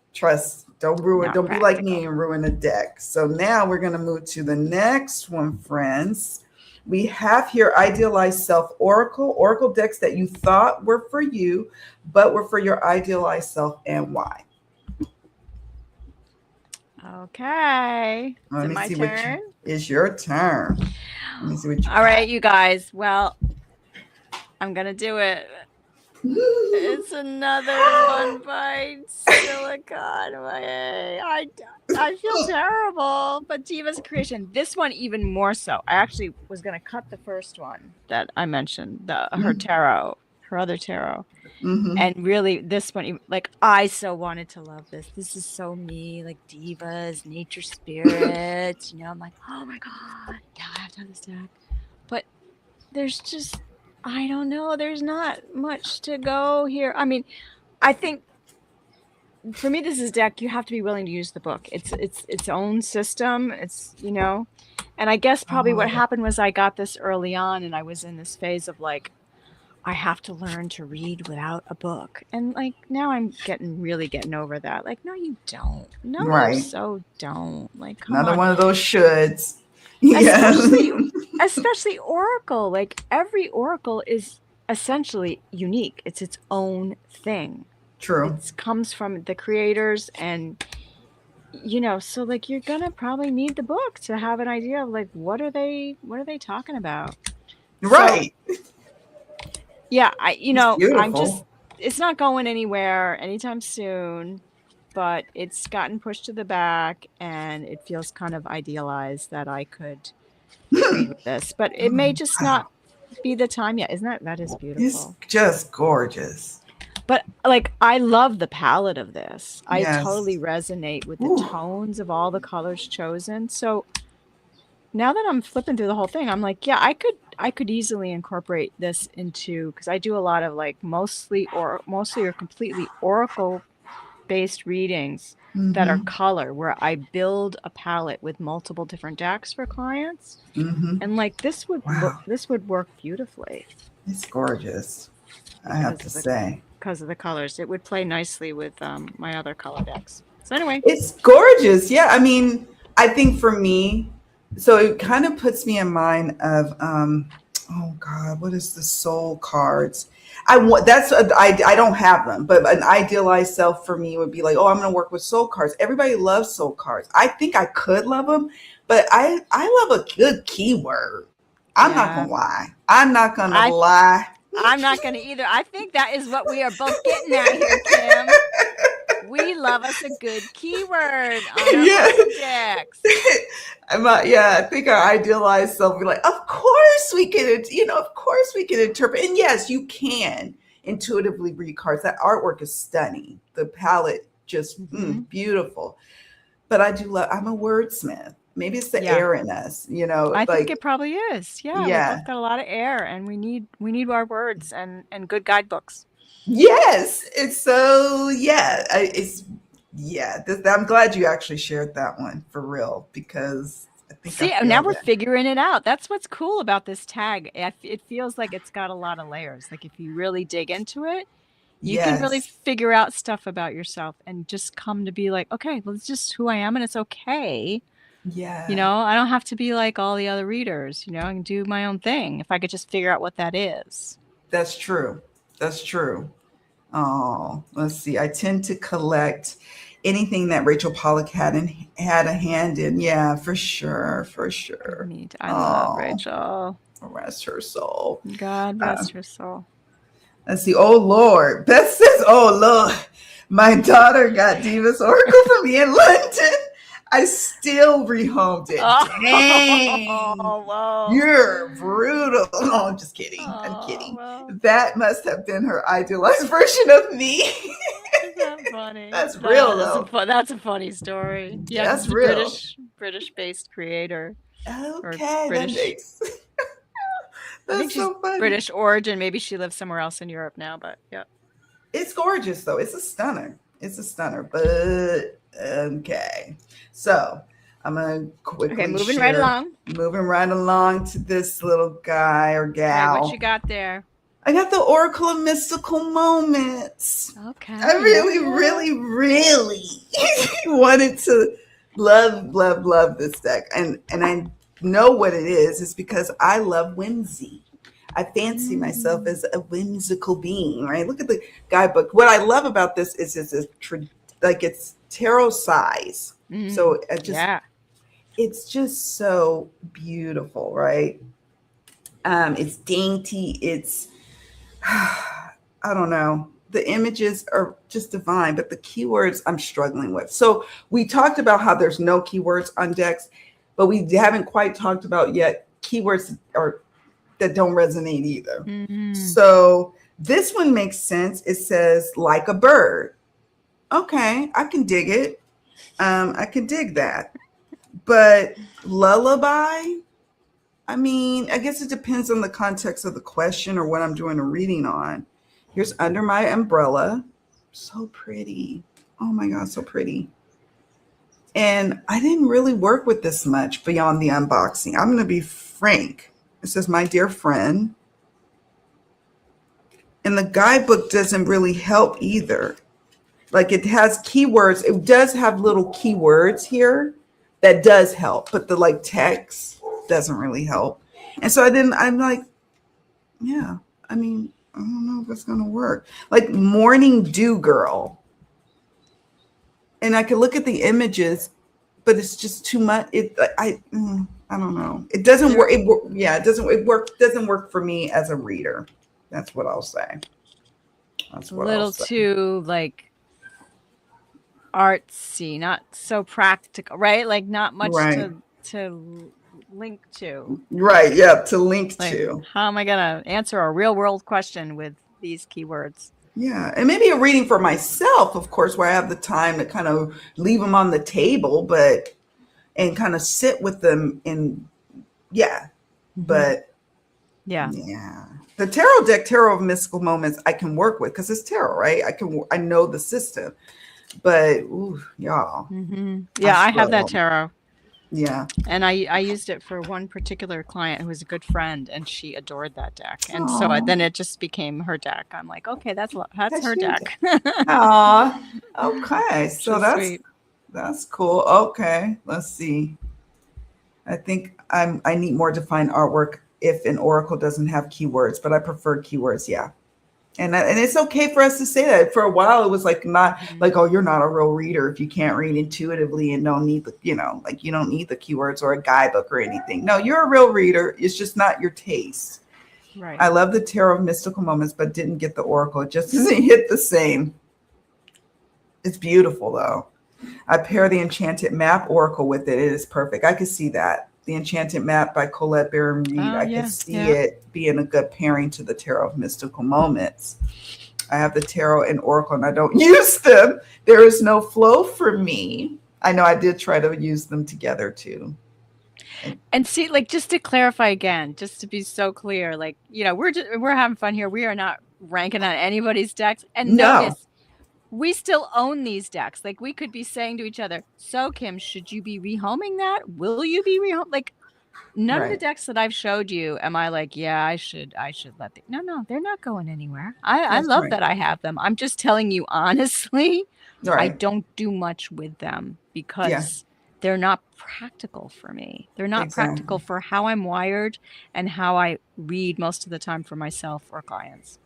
Don't ruin. Not Don't be like me practical. and ruin a deck. So now we're going to move to the next one, friends. We have here Idealized Self Oracle. Oracle decks that you thought were for you, but were for your idealized self, and why. Okay. Is Let it me my see turn? is your turn. Let me see what you All right, you guys. Well, I'm going to do it. It's another one by Silicon. I feel terrible, but Diva's creation. This one even more so. I actually was gonna cut the first one that I mentioned, her tarot, her other tarot, Mm-hmm. and really this one. Like I so wanted to love this. This is so me, like divas, nature spirits. I'm like, oh my god, yeah, I have to have this deck. But there's just I don't know. There's not much to go here. I mean, I think for me, this is deck. You have to be willing to use the book. It's its own system. And I guess probably what Oh, happened was I got this early on, and I was in this phase of like, I have to learn to read without a book. And like now I'm really getting over that. Like, no, you don't. No, you right. so don't. Like, come Another on. one of those shoulds. Yeah. Especially Oracle. Like every Oracle is essentially unique. It's its own thing. True. It comes from the creators, and so like you're gonna probably need the book to have an idea of like what are they talking about. So Right. yeah, It's I'm just beautiful. it's not going anywhere anytime soon, but it's gotten pushed to the back, and it feels kind of idealized that I could read with this, but it may Oh, just wow. not be the time yet. Isn't that is It's beautiful? just gorgeous. But like I love the palette of this. I Yes. totally resonate with the Ooh. tones of all the colors chosen. So now that I'm flipping through the whole thing, I'm like, yeah, I could easily incorporate this into because I do a lot of like mostly or completely oracle based readings that are Mm-hmm. color where I build a palette with multiple different decks for clients. Mm-hmm. And like Wow. this would work beautifully It's gorgeous, I have because to of say. the colors. It would play nicely with my other color decks. So anyway, It's gorgeous. Yeah. I mean, I think for me, so it kind of puts me in mind of oh God, what is the soul cards? I want I don't have them, but an idealized self for me would be like, oh, I'm going to work with soul cards. Everybody loves soul cards. I think I could love them, but I love a good keyword. I'm not yeah, gonna lie. I'm not gonna I lie. I'm not going to either. I think that is what we are both getting at here, Kim. We love us a good keyword on our Yeah. Oracle decks. Yeah, I think our idealized self be like, of course we can, of course we can interpret. And yes, you can intuitively read cards. That artwork is stunning. The palette just Mm-hmm. beautiful. But I'm a wordsmith. Maybe it's the Yeah, air in us, I think like, it probably is. Yeah, we yeah. both got a lot of air, and we need our words and good guidebooks. Yes. It's so, yeah. Yeah. I'm glad you actually shared that one for real because I think I See, now feel we're that. figuring it out. That's what's cool about this tag. It feels like it's got a lot of layers. Like if you really dig into it, you can really Yes. figure out stuff about yourself and just come to be like, okay, well, it's just who I am, and it's okay. Yeah. I don't have to be like all the other readers. I can do my own thing if I could just figure out what that is. That's true. That's true. Oh, let's see. I tend to collect anything that Rachel Pollack had a hand in. Yeah, for sure, for sure. I love Oh, Rachel. rest her soul. God Uh, rest her soul. let's see. Oh Lord, Beth says, "Oh Lord, my daughter got Divas Oracle for me in London. I still rehomed it. Dang, Oh, whoa. you're brutal." Oh, I'm just kidding. I'm Oh, kidding. well. That must have been her idealized version of me. Is that funny? That's real though. That's a funny story. Yeah, because That's it's a real. British-based creator or Okay, that British. makes I think that's she's so funny. British origin. Maybe she lives somewhere else in Europe now, but yeah. It's gorgeous though. It's a stunner. It's a stunner. But okay. So I'm gonna Okay, quickly moving right share along. moving right along to this little guy or Okay, what you gal. got there? I got the Oracle of Mystical Moments. Okay. I really, Yeah. really wanted to love this deck. And I know what it is. It's because I love whimsy. I fancy myself as a whimsical being, right? Look at the guidebook. What I love about this is like it's tarot size. So Yeah. it's just so beautiful, right? It's dainty. It's I don't know. The images are just divine, but the keywords I'm struggling with. So we talked about how there's no keywords on decks, but we haven't quite talked about yet keywords or that don't resonate either. So this one makes sense. It says like a bird. Okay, I can dig it. I can dig that. But lullaby, I mean, I guess it depends on the context of the question or what I'm doing a reading on. Here's Under My Umbrella. So pretty. Oh my God, so pretty. And I didn't really work with this much beyond the unboxing. I'm going to be frank. It says, My dear friend. And the guidebook doesn't really help either. Like it has keywords. It does have little keywords here that does help, but the like text doesn't really help. And so I'm like, yeah, I mean, I don't know if it's going to work. Like Morning Dew Girl. And I could look at the images, but it's just too much. I don't know. It doesn't work. Doesn't work for me as a reader. That's what I'll say. That's A what little too like artsy, not so practical, right? Like not much to link to. Right. Yeah. To link Like, to. how am I going to answer a real world question with these keywords? Yeah. And maybe a reading for myself, of course, where I have the time to kind of leave them on the table, and kind of sit with them But yeah. The tarot deck, Tarot of Mystical Moments, I can work with because it's tarot, right? I know the system. But y'all. Yeah, I have that tarot. Yeah. And I used it for one particular client who was a good friend, and she adored that deck. And Aww. so then it just became her deck. I'm like, okay, that's her deck. Aw. Okay. So sweet. That's cool. Okay. Let's see. I think I need more defined artwork if an oracle doesn't have keywords, but I prefer keywords. Yeah. And it's okay for us to say that. For a while, it was like not like, oh, you're not a real reader if you can't read intuitively and don't need the, you don't need the keywords or a guidebook or anything. No, you're a real reader. It's just not your taste. Right. I love the Tarot of Mystical Moments, but didn't get the oracle. It just doesn't hit the same. It's beautiful though. I pair the Enchanted Map oracle with it. It is perfect. I could see that. The Enchanted Map by Colette Baron Reed. I can see it being a good pairing to the Tarot of Mystical Moments. I have the Tarot and Oracle and I don't use them. There is no flow for me. I know I did try to use them together too. And see, like, just to clarify again, just to be so clear, like, we're having fun here. We are not ranking on anybody's decks. And notice, we still own these decks. Like we could be saying to each other, so Kim, should you be rehoming that? Will you be rehoming? Like none of the decks that I've showed you am I like, yeah, I should let them. No, they're not going anywhere. I love that I have them. I'm just telling you honestly, I don't do much with them because they're not practical for me. They're not practical for how I'm wired and how I read most of the time for myself or clients.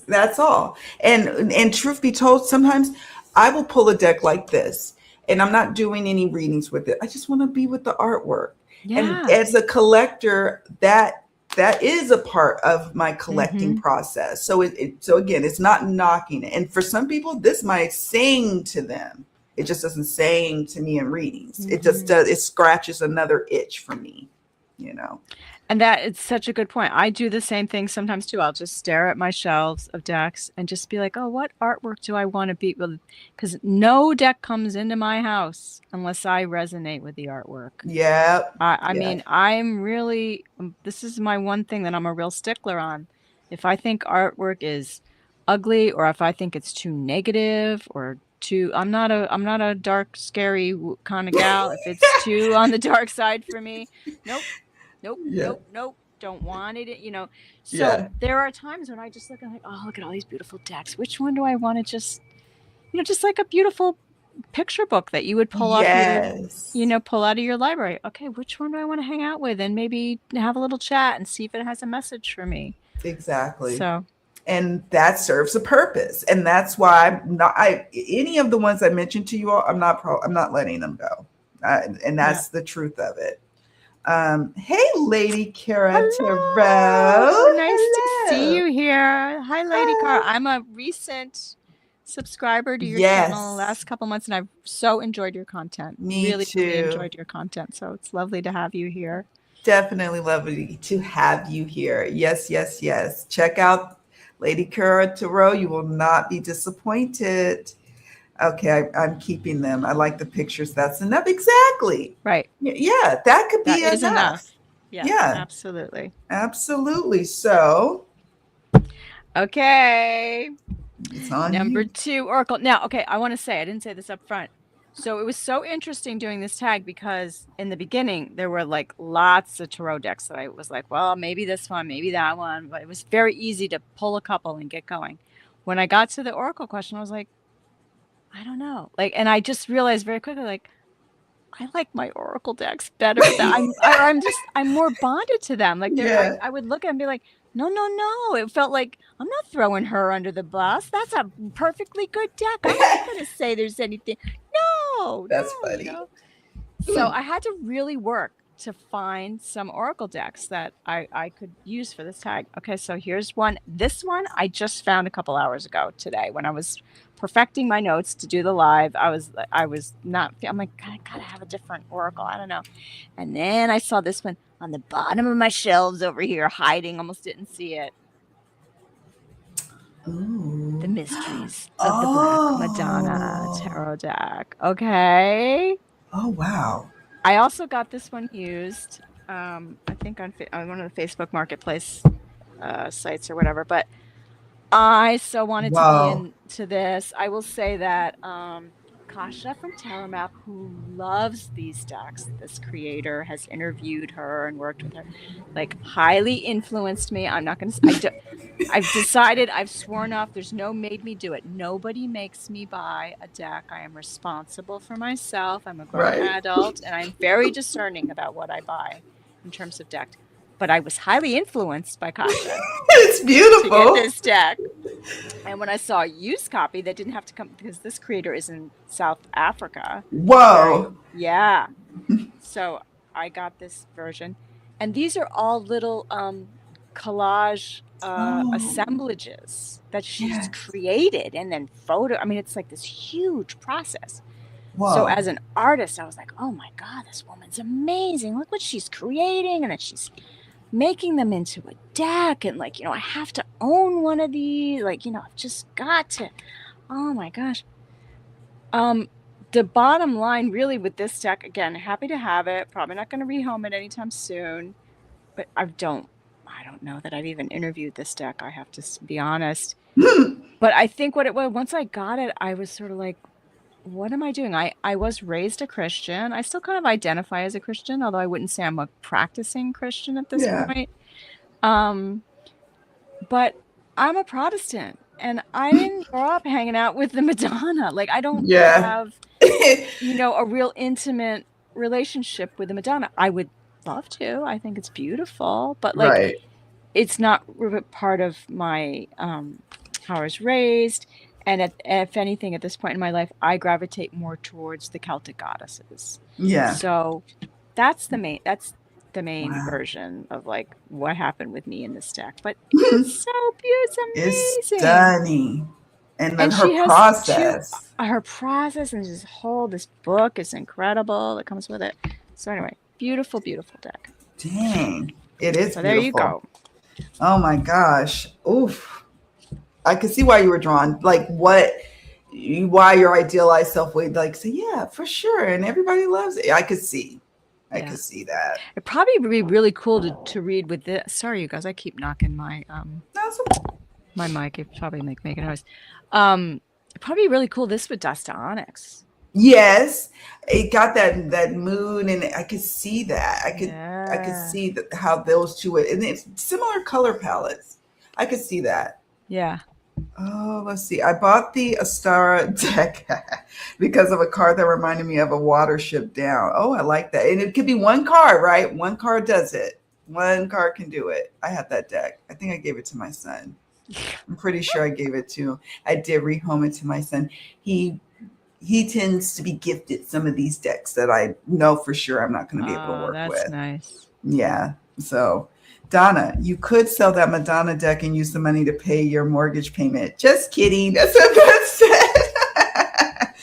That's all. And truth be told, sometimes I will pull a deck like this and I'm not doing any readings with it. I just want to be with the artwork. Yeah. And as a collector, that is a part of my collecting process. So so again, it's not knocking it. And for some people, this might sing to them. It just doesn't sing to me in readings. It just does. It scratches another itch for me, And that it's such a good point. I do the same thing sometimes too. I'll just stare at my shelves of decks and just be like, oh, what artwork do I want to be with? Because no deck comes into my house unless I resonate with the artwork. Yeah. I mean, I'm really, this is my one thing that I'm a real stickler on. If I think artwork is ugly or if I think it's too negative or too, I'm not a dark, scary kind of gal. If it's too on the dark side for me, nope. don't want it, you know. So Yeah. there are times when I just look and like, oh, look at all these beautiful decks. Which one do I want to just, you know, just like a beautiful picture book that you would pull off your, you Yes. know, pull out of your library. Okay, which one do I want to hang out with and maybe have a little chat and see if it has a message for me. Exactly. So, And that serves a purpose. And that's why I'm not any of the ones I mentioned to you all, I'm not letting them go. And yeah. that's the truth of it. Hey, Lady Kara Tarot. Hello. Nice to see Hello. you here. Hi, Lady Car. Hi. I'm a recent subscriber to your channel the Yes, last couple months, and I've so enjoyed your content. me Really, really too. enjoyed your content. So it's lovely to have you here. Definitely lovely to have you here. Yes, yes, yes. Check out Lady Kara Tarot. You will not be disappointed. Okay, I'm keeping them. I like the pictures. That's enough. Exactly. Right. Yeah, that could That be is enough. enough. Yeah, Yeah, absolutely. absolutely. So Okay. it's on Number you. 2, Oracle. Now, okay, I want to say, I didn't say this up front. So it was so interesting doing this tag because in the beginning, there were like lots of tarot decks that I was like, well, maybe this one, maybe that one. But it was very easy to pull a couple and get going. When I got to the Oracle question, I was like, I don't know. Like, and I just realized very quickly, like, I like my Oracle decks better. That I'm more bonded to them. Like Yeah. I would look at it and be like, no, no, no. It felt like I'm not throwing her under the bus. That's a perfectly good deck. I'm not going to say there's anything. No, That's no, you funny. know. So I had to really work to find some Oracle decks that I could use for this tag. Okay, so here's one. This one I just found a couple hours ago today when I was perfecting my notes to do the live. I was not, I'm like, I gotta have a different Oracle. I don't know. And then I saw this one on the bottom of my shelves over here, hiding, almost didn't see it. Ooh. The Mysteries of the Black Madonna Oh. Tarot deck. Okay. Oh, wow. I also got this one used, I think on one of the Facebook Marketplace sites or whatever. But I so wanted to be Wow. into this. I will say that Kasha from Tarot Map, who loves these decks, this creator has interviewed her and worked with her, like highly influenced me. I'm not going to. I've decided, I've sworn off, there's no made me do it. Nobody makes me buy a deck. I am responsible for myself. I'm a grown Right. adult and I'm very discerning about what I buy in terms of deck. But I was highly influenced by Kasha It's to get beautiful. this deck. And when I saw a used copy that didn't have to come, because this creator is in South Africa. Whoa. Yeah. So I got this version. And these are all little collage Oh, assemblages that she's yes. created and then I mean, it's like this huge process. So Whoa. as an artist, I was like, oh my God, this woman's amazing. Look what she's creating. And then she's making them into a deck. And like, you know, I have to own one of these. Like, you know, I've just got to, oh my gosh. The bottom line really with this deck, again, happy to have it. Probably not going to rehome it anytime soon. But I don't know that I've even interviewed this deck. I have to be honest. But I think what it was, once I got it, I was sort of like, what am I doing? I was raised a Christian. I still kind of identify as a Christian, although I wouldn't say I'm a practicing Christian at this Yeah. point. But I'm a Protestant and I didn't grow up hanging out with the Madonna. Like I don't Yeah. have, you know, a real intimate relationship with the Madonna. I would love to. I think it's beautiful, but like Right. it's not part of my how I was raised. And if anything, at this point in my life, I gravitate more towards the Celtic goddesses. Yeah. So that's the main Wow. version of like what happened with me in this deck. But it's so beautiful, It's it's amazing. stunning. And then And her she has process. her process and this book is incredible that comes with it. So anyway, beautiful, beautiful deck. Dang. It is So there you beautiful. go. Oh my gosh. Oof. I could see why you were drawn. Like why your idealized self would like say, yeah, for sure. And everybody loves it. I could see. I Yeah. could see that. It'd probably be really cool to read with this. Sorry, you guys, I keep knocking my That's okay. my mic. It probably make a noise. It'd probably be really cool this with Dust to Onyx. Yes, it got that moon, and I could see that. I could Yeah. see that how those two, and it's similar color palettes. I could see that. Yeah. Oh, let's see. I bought the Astara deck because of a card that reminded me of a water ship down. Oh, I like that. And it could be one card, right? One card does it. One card can do it. I have that deck. I think I gave it to my son. I'm pretty sure I gave it to him. I did rehome it to my son. He he tends to be gifted some of these decks that I know for sure I'm not going to be able to Oh, work that's with. nice. Yeah. So, Donna, you could sell that Madonna deck and use the money to pay your mortgage payment. Just kidding. That's what that said.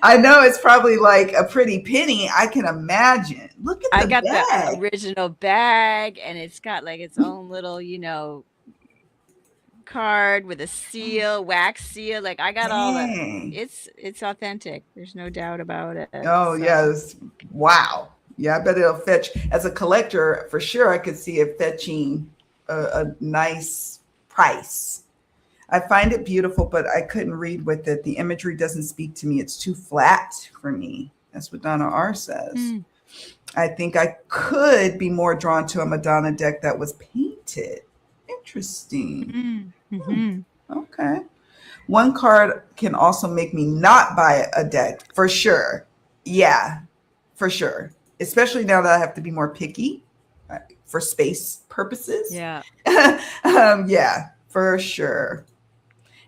I know it's probably like a pretty penny. I can imagine. Look at I the got the bag. original bag, and it's got like its own little, card with a seal, wax seal. Like I got all the Dang. it's authentic. There's no doubt about it. Oh, So, yes. Wow. Yeah, I bet it'll fetch. As a collector, for sure, I could see it fetching a nice price. I find it beautiful, but I couldn't read with it. The imagery doesn't speak to me. It's too flat for me. That's what Donna R says. mm, I think I could be more drawn to a Madonna deck that was painted. Interesting. Hmm. mm-hmm. Okay. One card can also make me not buy a deck for sure. Yeah, for sure. Especially now that I have to be more picky for space purposes. Yeah. Yeah, for sure.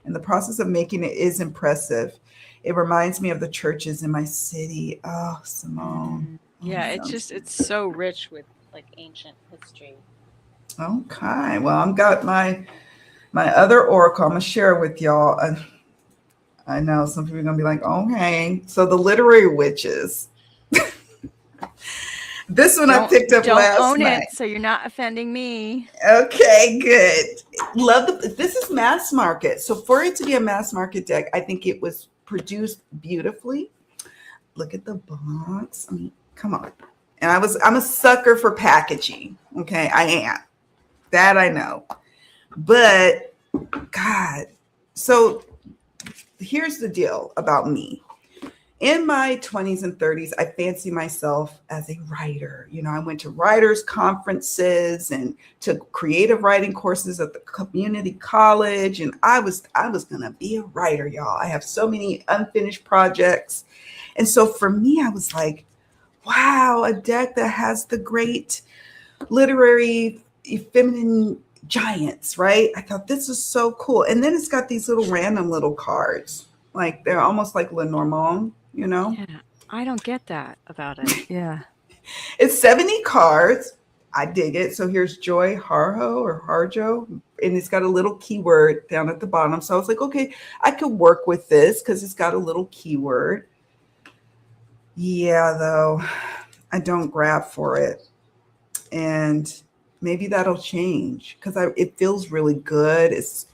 And the process of making it is impressive. It reminds me of the churches in my city. Oh, Simone. Oh, Yeah, sounds it's so rich with like ancient history. okay. Well, I've got my other oracle. I'm gonna share it with y'all. I know some people are gonna be like, okay. So the literary witches. This one I picked up Don't last own night. it, so you're not offending me. Okay, good. This is mass market. So for it to be a mass market deck, I think it was produced beautifully. Look at the box. I mean, come on. And I'm a sucker for packaging. Okay, I am. That I know. But God, so here's the deal about me. In my 20s and 30s, I fancy myself as a writer. I went to writers' conferences and took creative writing courses at the community college, and I was gonna be a writer, y'all. I have so many unfinished projects. And so for me, I was like, wow, a deck that has the great literary feminine giants, right? I thought this is so cool. And then it's got these little random little cards. Like they're almost like Lenormand. Yeah, I don't get that about it. Yeah. It's 70 cards. I dig it. So here's Joy Harjo or Harjo, and it's got a little keyword down at the bottom. So I was like, okay, I could work with this because it's got a little keyword. Yeah, though, I don't grab for it. And maybe that'll change because it feels really good. It's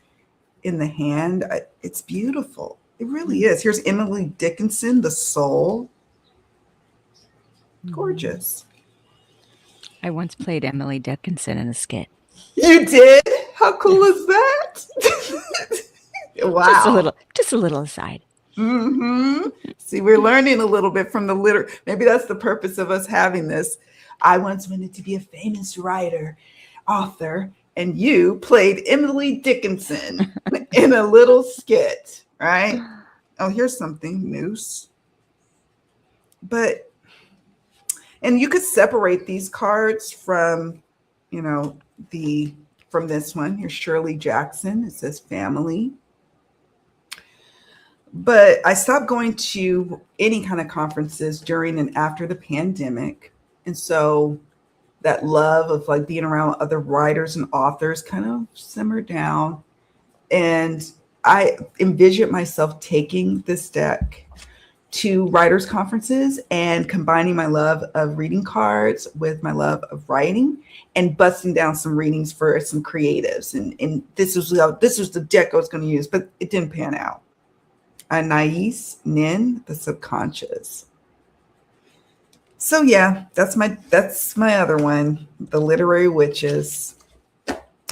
in the hand. It's beautiful. It really is. Here's Emily Dickinson, The Soul. Gorgeous. I once played Emily Dickinson in a skit. You did? How cool is that? Wow. Just a little aside. Mm-hmm. See, we're learning a little bit from the maybe that's the purpose of us having this. I once wanted to be a famous writer, author, and you played Emily Dickinson in a little skit, right? Oh, here's something, Noose. And you could separate these cards from, from this one. Here's Shirley Jackson. It says family. But I stopped going to any kind of conferences during and after the pandemic. And so that love of like being around other writers and authors kind of simmered down. And I envisioned myself taking this deck to writers' conferences and combining my love of reading cards with my love of writing and busting down some readings for some creatives. And this was the deck I was going to use, but it didn't pan out. Anais Nin, The Subconscious. So yeah, that's my other one, The Literary Witches.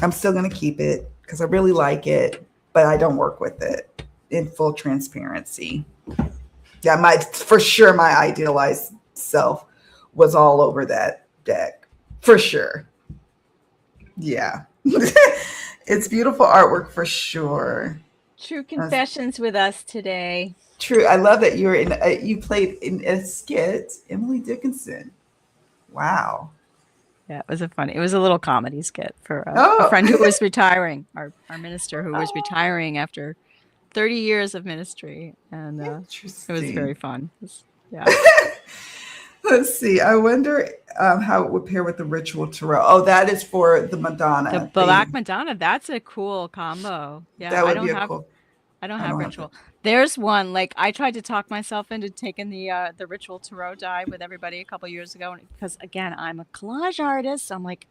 I'm still going to keep it because I really like it, but I don't work with it in full transparency. Yeah, my idealized self was all over that deck. For sure. Yeah. It's beautiful artwork for sure. True That's confessions with us today. true. I love that you played in a skit, Emily Dickinson. Wow. Yeah, it was a little comedy skit for a Oh, friend who was retiring, our minister who was oh, retiring after 30 years of ministry. And it was very interesting. fun. Yeah. Let's see. I wonder how it would pair with the ritual tarot. Oh, that is for the The Madonna Black thing. Madonna, that's a cool combo. Yeah, That would be a cool. I don't I have don't have that. ritual. There's one, like I tried to talk myself into taking the ritual tarot die with everybody a couple years ago because again, I'm a collage artist. So I'm like,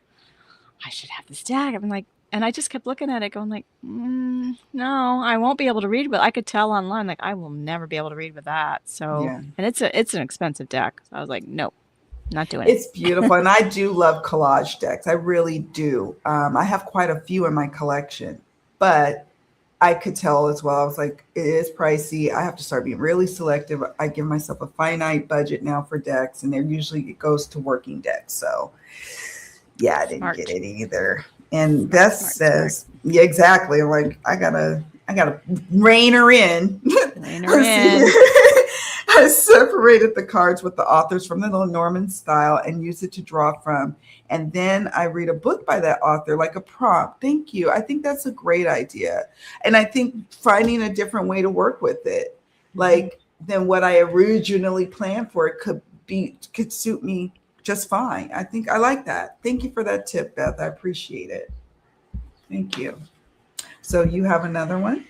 I should have this deck. I'm like, and I just kept looking at it going like, no, I won't be able to read with. I could tell online like I will never be able to read with that. So, Yeah. and it's an expensive deck. So I was like, nope, not doing it. It's beautiful. And I do love collage decks. I really do. I have quite a few in my collection, but I could tell as well. I was like, it is pricey. I have to start being really selective. I give myself a finite budget now for decks, and they're usually it goes to working decks. So yeah, I didn't get Smart. it either. And Smart, Beth smart, says, yeah, exactly. I'm like, I gotta rein her in. Rein her in. I separated the cards with the authors from the Norman style and use it to draw from. And then I read a book by that author, like a prompt. Thank you. I think that's a great idea. And I think finding a different way to work with it, like than what I originally planned for, it could suit me just fine. I think I like that. Thank you for that tip, Beth. I appreciate it. Thank you. So you have another one?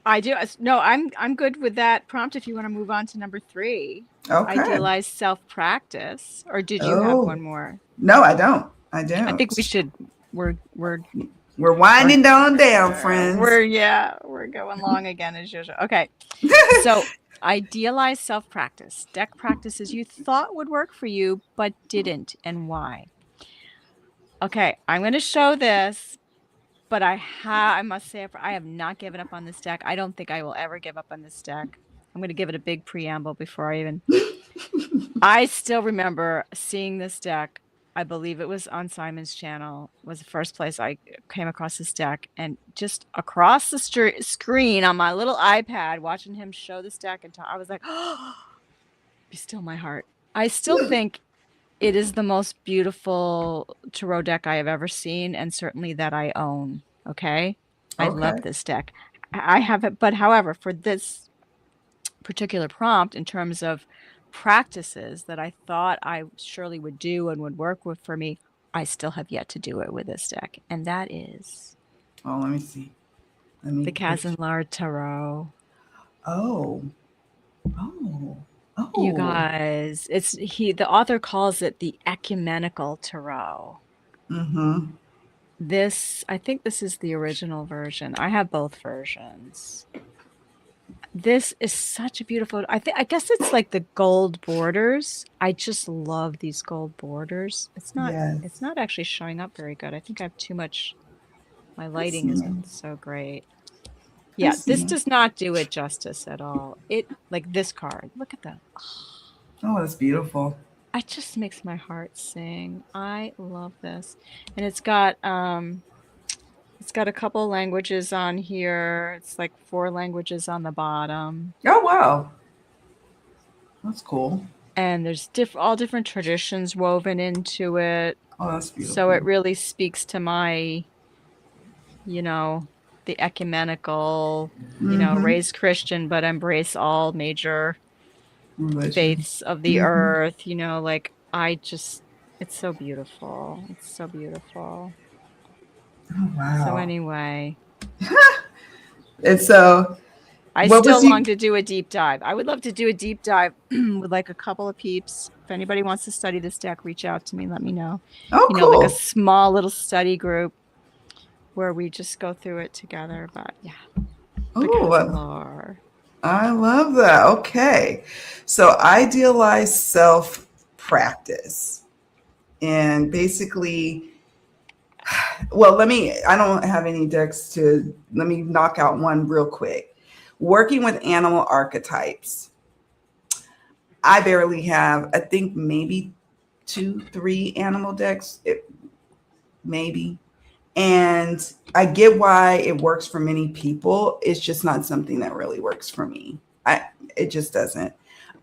I do. No, I'm good with that prompt. If you want to move on to number 3, Okay. idealized self-practice, or did you have one Oh, more? no, I don't. I I think we don't. should. We're We're winding down, friends. we're going long again as usual. Okay, so idealized self-practice, deck practices you thought would work for you but didn't, and why? Okay, I'm going to show this. But I must say, I have not given up on this deck. I don't think I will ever give up on this deck. I'm going to give it a big preamble before I even. I still remember seeing this deck. I believe it was on Simon's channel. Was the first place I came across this deck, and just across the screen on my little iPad, watching him show this deck, and I was like, "Oh, be still my heart." I still think it is the most beautiful tarot deck I have ever seen, and certainly that I own. Okay. I love Okay. this deck. I have it, but however, for this particular prompt, in terms of practices that I thought I surely would do and would work with for me, I still have yet to do it with this deck. And that is Oh, let me see. the Kazanlar Tarot. Oh. Oh. You Oh. guys, the author calls it the ecumenical tarot. Mm-hmm. I think this is the original version. I have both versions. This is such a beautiful, I guess it's like the gold borders. I just love these gold borders. It's Yes. not actually showing up very good. I think I have too much, my I lighting see it. isn't so great. I Yeah, see this it. does not do it justice at all. Like this card, look at that. Oh, that's beautiful. It just makes my heart sing. I love this. And it's got a couple languages on here. It's like 4 languages on the bottom. Oh, wow. That's cool. And there's all different traditions woven into it. Oh, that's beautiful. So it really speaks to my, the ecumenical, raised Christian, but embrace all major Religion. faiths of the earth, like it's so beautiful. It's so beautiful. Oh, wow. So anyway. And so I still long to do a deep dive. I would love to do a deep dive with like a couple of peeps. If anybody wants to study this deck, reach out to me. Let me know. Oh, cool. Like a small little study group where we just go through it together. But yeah. Oh, I love that. Okay. So idealized self-practice. And basically, well, I don't have any decks let me knock out one real quick. Working with animal archetypes. I barely have, I think maybe 2, 3 animal decks, maybe. And I get why it works for many people. It's just not something that really works for me. It just doesn't.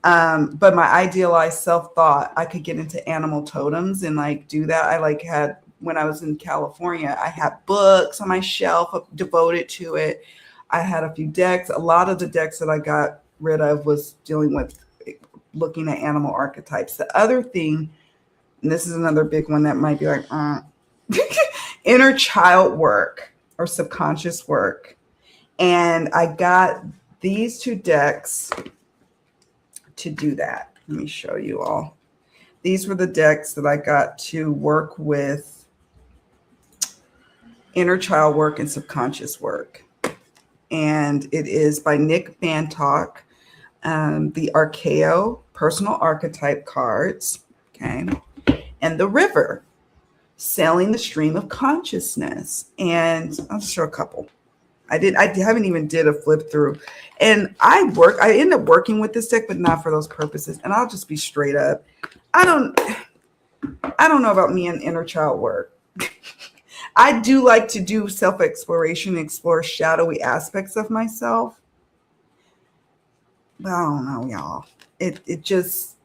But my idealized self thought I could get into animal totems and like do that. I like had when I was in California, I had books on my shelf devoted to it. I had a few decks. A lot of the decks that I got rid of was dealing with looking at animal archetypes. The other thing, and this is another big one that might be like, inner child work or subconscious work. And I got these 2 decks to do that. Let me show you all. These were the decks that I got to work with inner child work and subconscious work. And it is by Nick Bantock, the Archeo personal archetype cards, okay, and the River, sailing the stream of consciousness. And I'll just show a couple. I haven't even did a flip through, and I end up working with this deck, but not for those purposes. And I'll just be straight up. I don't know about me and inner child work. I do like to do self-exploration, explore shadowy aspects of myself. But I don't know, y'all. It just,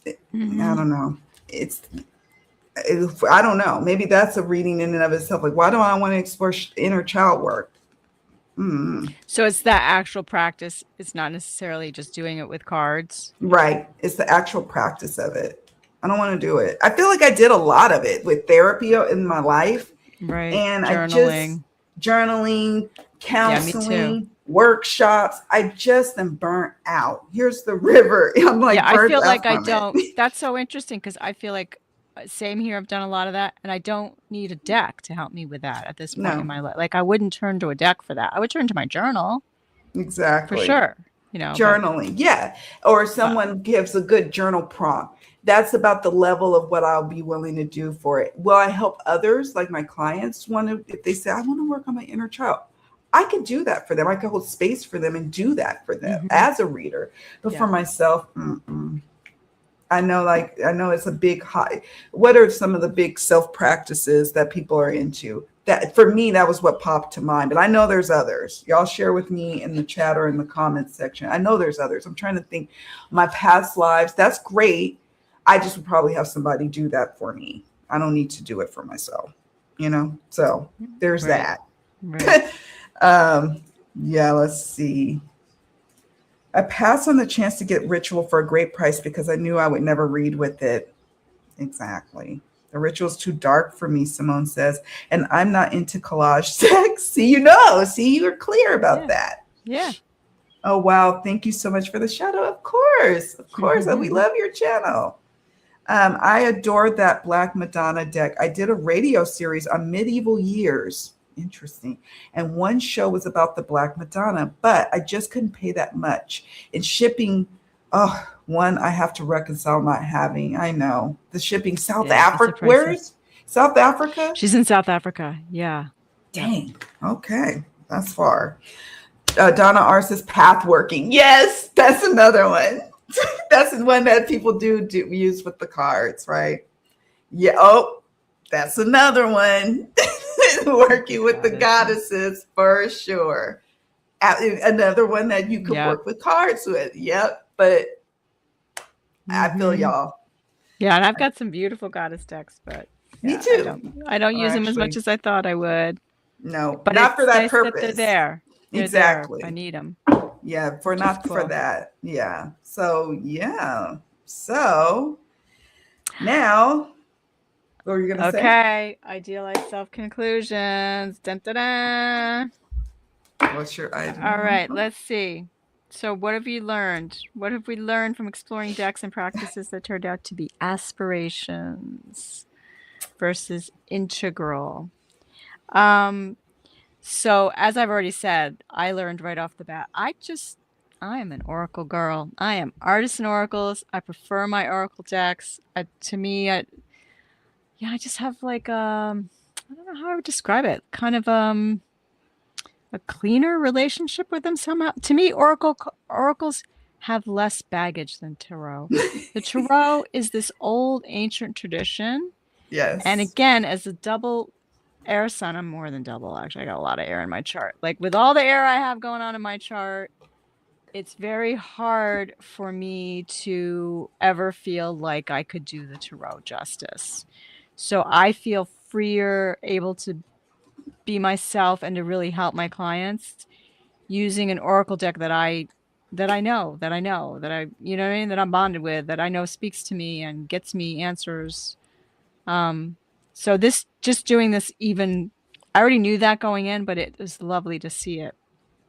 I don't know. I don't know. Maybe that's a reading in and of itself. Like, why do I want to explore inner child work? So it's that actual practice. It's not necessarily just doing it with cards. Right. It's the actual practice of it. I don't want to do it. I feel like I did a lot of it with therapy in my life. Right. And journaling. Journaling, counseling, workshops. I just am burnt out. Here's the River. I'm like, I feel like I don't. That's so interesting because I feel like same here. I've done a lot of that, and I don't need a deck to help me with that at this point in my life. Like I wouldn't turn to a deck for that. I would turn to my journal. Exactly. For sure. Journaling. Yeah. Or someone gives a good journal prompt. That's about the level of what I'll be willing to do for it. Will I help others, like my clients, if they say, I want to work on my inner child? I could do that for them. I could hold space for them and do that for them as a reader. But for myself, I know it's a big high. What are some of the big self practices that people are into? That for me, that was what popped to mind. But I know there's others. Y'all share with me in the chat or in the comments section. I know there's others. I'm trying to think. My past lives, that's great. I just would probably have somebody do that for me. I don't need to do it for myself, So there's that. Right. Let's see. I passed on the chance to get Ritual for a great price because I knew I would never read with it. Exactly. The Ritual's too dark for me, Simone says, and I'm not into collage sex. See, you're clear about that. Yeah. Oh, wow. Thank you so much for the shout out. Of course. We love your channel. I adored that Black Madonna deck. I did a radio series on medieval years. Interesting. And one show was about the Black Madonna, but I just couldn't pay that much. And shipping, one I have to reconcile not having. I know. The shipping, South Africa. Where is South Africa? She's in South Africa. Yeah. Dang. Okay. That's far. Donna R says path working. Yes, that's another one. That's the one that people do use with the cards, right? Yeah. Oh, that's another one. Working with the goddesses for sure. Another one that you could work with cards with. Yep. But I feel y'all. Yeah, and I've got some beautiful goddess decks, but me too. I don't use them as much as I thought I would. No, but not for that purpose. That they're there. Exactly. There. I need them. Yeah, for that. Yeah. So So now, what were you gonna say? Okay, idealized self conclusions. Dun, dun, dun. What's your idea? All right, let's see. So what have you learned? What have we learned from exploring decks and practices that turned out to be aspirations versus integral? So as I've already said, I learned right off the bat, I am an oracle girl. I am artist in oracles. I prefer my oracle decks. To me, I just have like I don't know how I would describe it. Kind of a cleaner relationship with them somehow. To me, oracles have less baggage than tarot. The tarot is this old ancient tradition. And Yes. again, as a double air sign, I'm more than double, actually. I got a lot of air in my chart. Like with all the air I have going on in my chart, it's very hard for me to ever feel like I could do the tarot justice. So I feel freer, able to be myself and to really help my clients using an oracle deck that I know, that I, you know what I mean, that I'm bonded with, that I know speaks to me and gets me answers. Um, so this, just doing this, even I already knew that going in, but it was lovely to see it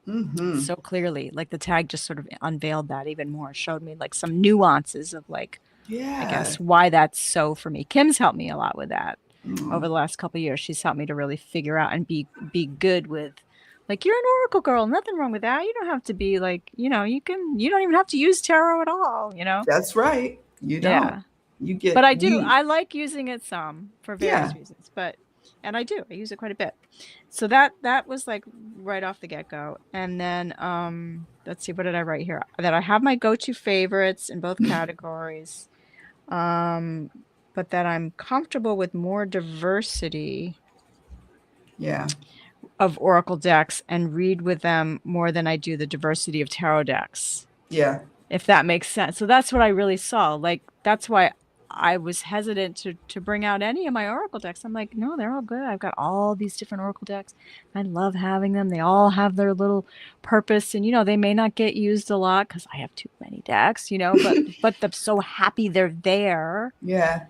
Mm-hmm. so clearly. Like the tag just sort of unveiled that even more, showed me like some nuances of like, I Yeah. guess, why that's so for me. Kim's helped me a lot with that Mm. over the last couple of years. She's helped me to really figure out and be good with, like, you're an oracle girl, nothing wrong with that. You don't have to be like, you know, you don't even have to use tarot at all, you know? That's right. You don't. Yeah. You But get I do. you. I like using it some for Yeah. various reasons, but and I do. I use it quite a bit. So that was like right off the get-go. And then let's see, what did I write here? That I have my go-to favorites in both categories. Um but that I'm comfortable with more diversity Yeah. of oracle decks and read with them more than I do the diversity of tarot decks, Yeah. if that makes sense. So that's what I really saw. Like that's why I was hesitant to bring out any of my oracle decks. I'm like, no, they're all good. I've got all these different oracle decks. I love having them. They all have their little purpose, and you know, they may not get used a lot because I have too many decks, you know, but I'm so happy they're there. Yeah.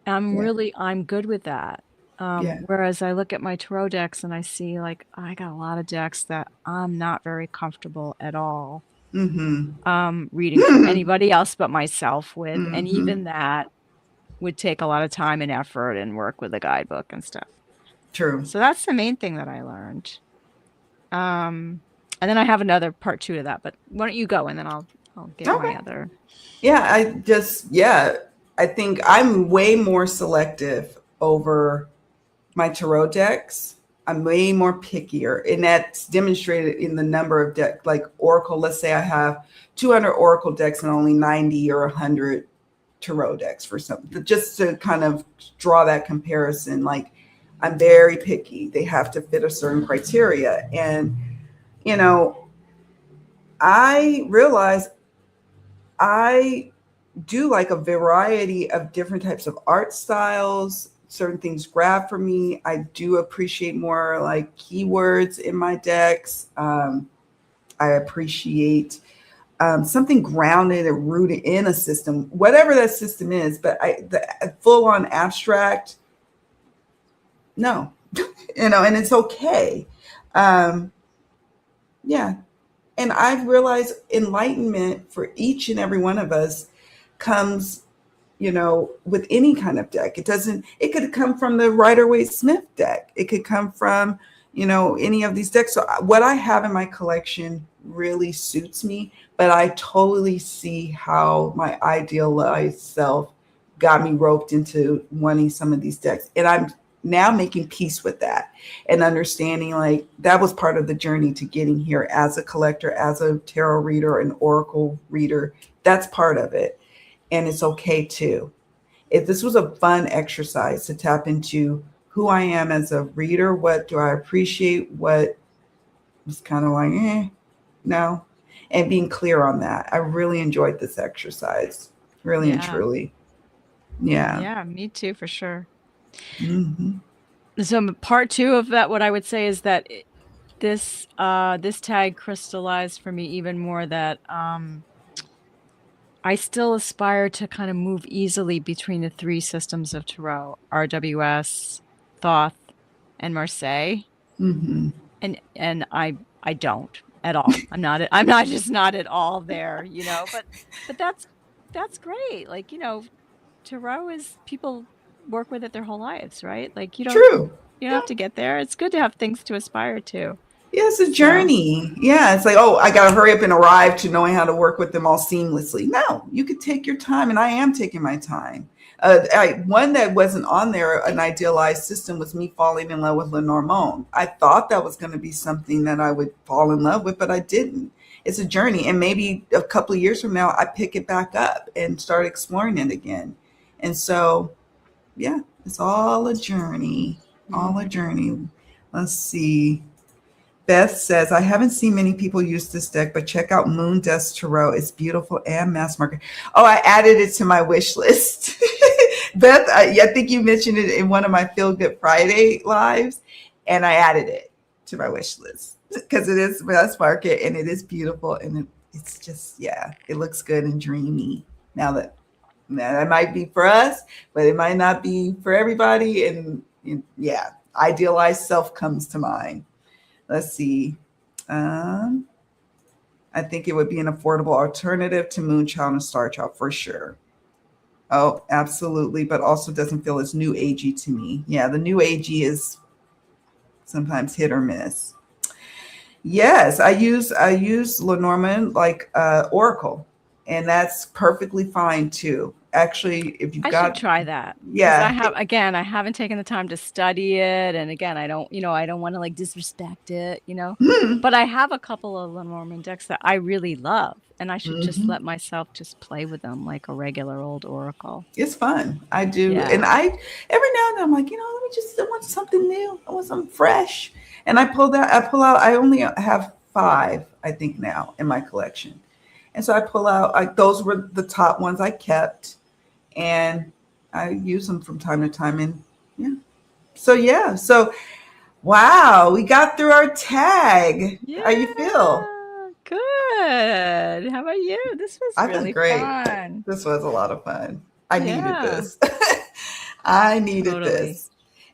Yeah. I'm good with that. Yeah. Whereas I look at my tarot decks and I see like I got a lot of decks that I'm not very comfortable at all Mm-hmm. reading for anybody else but myself with. And Mm-hmm. even that would take a lot of time and effort and work with a guidebook and stuff. True. So that's the main thing that I learned. And then I have another part two to that, but why don't you go and then I'll give my Okay. other. Yeah. I think I'm way more selective over my tarot decks. I'm way more pickier, and that's demonstrated in the number of decks. Like Oracle, let's say I have 200 Oracle decks and only 90 or 100 tarot decks for something, just to kind of draw that comparison. Like I'm very picky. They have to fit a certain criteria. And, you know, I realize I do like a variety of different types of art styles. Certain things grab for me. I do appreciate more like keywords in my decks. I appreciate something grounded and rooted in a system, whatever that system is. But the full on abstract, no, and it's okay. Um, yeah, and I've realized enlightenment for each and every one of us comes, with any kind of deck. It could come from the Rider-Waite-Smith deck. It could come from, any of these decks. So what I have in my collection really suits me, but I totally see how my idealized self got me roped into wanting some of these decks. And I'm now making peace with that and understanding like that was part of the journey to getting here as a collector, as a tarot reader, an oracle reader. That's part of it. And it's okay too. If this was a fun exercise to tap into who I am as a reader, what do I appreciate, what was kind of like, no, and being clear on that. I really enjoyed this exercise, really and Yeah. truly. Yeah. Yeah, me too, for sure. Mm-hmm. So part two of that, what I would say is that this tag crystallized for me even more that I still aspire to kind of move easily between the three systems of tarot: RWS, Thoth, and Marseille. Mm-hmm. And I don't at all. I'm not just not at all there, you know, but that's great. Like, you know, tarot is, people work with it their whole lives, right? Like True. you don't Yeah. have to get there. It's good to have things to aspire to. Yeah, it's a So, journey. Yeah, it's like, oh, I got to hurry up and arrive to knowing how to work with them all seamlessly. No, you could take your time, and I am taking my time. One that wasn't on there, an idealized system, was me falling in love with Lenormand. I thought that was going to be something that I would fall in love with, but I didn't. it's a journey. And maybe a couple of years from now, I pick it back up and start exploring it again. And so, yeah, it's all a journey, all a Mhm. journey. Let's see. Beth says, I haven't seen many people use this deck, but check out Moon Dust Tarot. It's beautiful and mass market. Oh, I added it to my wish list. Beth, I think you mentioned it in one of my Feel Good Friday lives, and I added it to my wish list because it is mass market and it is beautiful. And it's just, yeah, it looks good and dreamy. Now that might be for us, but it might not be for everybody. And yeah, idealized self comes to mind. Let's see. Um, I think it would be an affordable alternative to Moonchild and Starchild for sure. Oh, absolutely, but also doesn't feel as new agey to me. Yeah, the new agey is sometimes hit or miss. Yes, I use Lenormand like Oracle, and that's perfectly fine too. Actually, if you've I should got, try that because yeah, again, I haven't taken the time to study it. And again, I don't want to like disrespect it, but I have a couple of Lenormand decks that I really love, and I should just mhm. let myself just play with them like a regular old Oracle. It's fun. I do, and Yeah. I every now and then I'm like, let me just I want something new. I want something fresh, and I pull that. I pull out. I only have five, I think, now in my collection, and so I pull out. Those were the top ones I kept, and I use them from time to time. And yeah, so wow, we got through our tag. How you feel? Yeah. Good. How about you? This was I feel really great. fun. This was a lot of fun. I needed Yeah, this. I needed totally. this.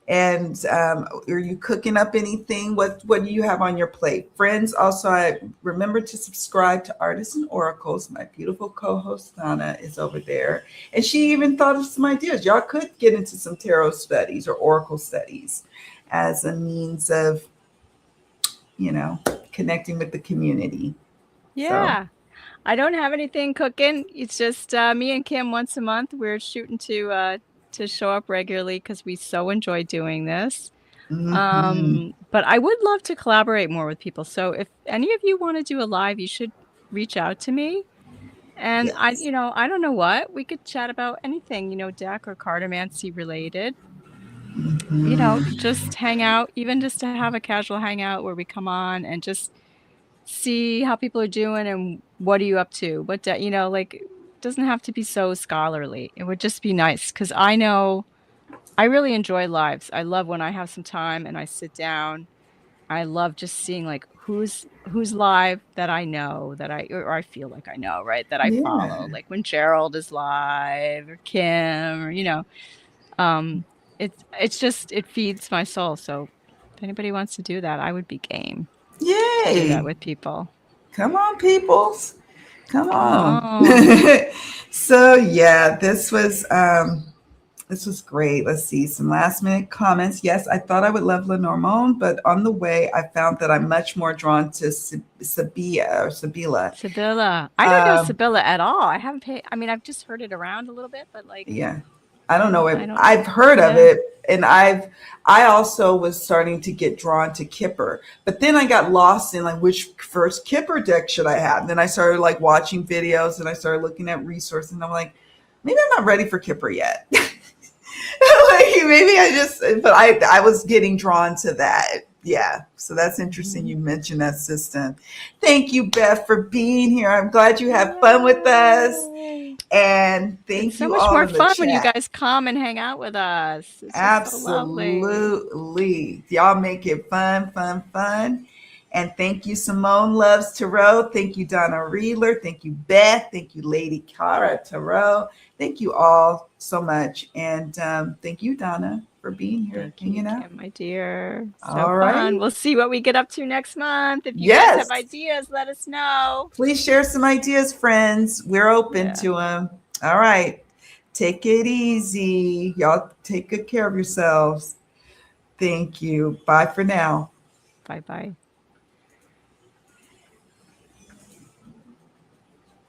And are you cooking up anything? What do you have on your plate? Friends, also, I remember to subscribe to Artists and Oracles. My beautiful co-host Donna is over there. And she even thought of some ideas. Y'all could get into some tarot studies or oracle studies as a means of, you know, connecting with the community. So Yeah. I don't have anything cooking. It's just me and Kim once a month. We're shooting to show up regularly because we so enjoy doing this. mhm. But I would love to collaborate more with people. So if any of you want to do a live, you should reach out to me. And Yes. I don't know what. We could chat about anything, deck or cartomancy related. Mhm. Just hang out, even just to have a casual hangout where we come on and just see how people are doing and what are you up to? Like it doesn't have to be so scholarly. It would just be nice because I know I really enjoy lives. I love when I have some time and I sit down. I love just seeing like who's live that I know that or I feel like I know, right? That I follow. Yeah. Like when Gerald is live or Kim or um it's just it feeds my soul. So if anybody wants to do that, I would be game to do that Yay. with people. Come on, peoples. Come Come on. on. So yeah, this was great. Let's see some last minute comments. Yes, I thought I would love Lenormand, but on the way, I found that I'm much more drawn to Sabia or Sabila. Sibylla. I don't know Um, Sibylla at all. I haven't paid, I mean, I've just heard it around a little bit, but like, yeah, I don't know I it. don't, I've heard of yeah. it, and I also was starting to get drawn to Kipper, but then I got lost in like which first Kipper deck should I have. Then I started like watching videos, and I started looking at resources, and I'm like, maybe I'm not ready for Kipper yet. Like maybe but I was getting drawn to that. Yeah, so that's interesting. Mhm. You mentioned that system. Thank you, Beth, for being here. I'm glad you have fun with us, Yay. and It's thank so you much all more in the fun when you chat. guys come and hang out with us. It's just so lovely. Absolutely. Y'all make it fun, fun, fun. And thank you, Simone Loves Tarot. Thank you, Donna Reedler. Thank you, Beth. Thank you, Lady Cara Tarot. Thank you all so much. And thank you, Donna, for being here, Thank you, hanging out. Kim, my dear. So All fun. right. We'll see what we get up to next month. If you guys have Yes. ideas, let us know. Please share some ideas, friends. We're open Yeah. to them. All right. Take it easy. Y'all take good care of yourselves. Thank you. Bye for now. Bye bye.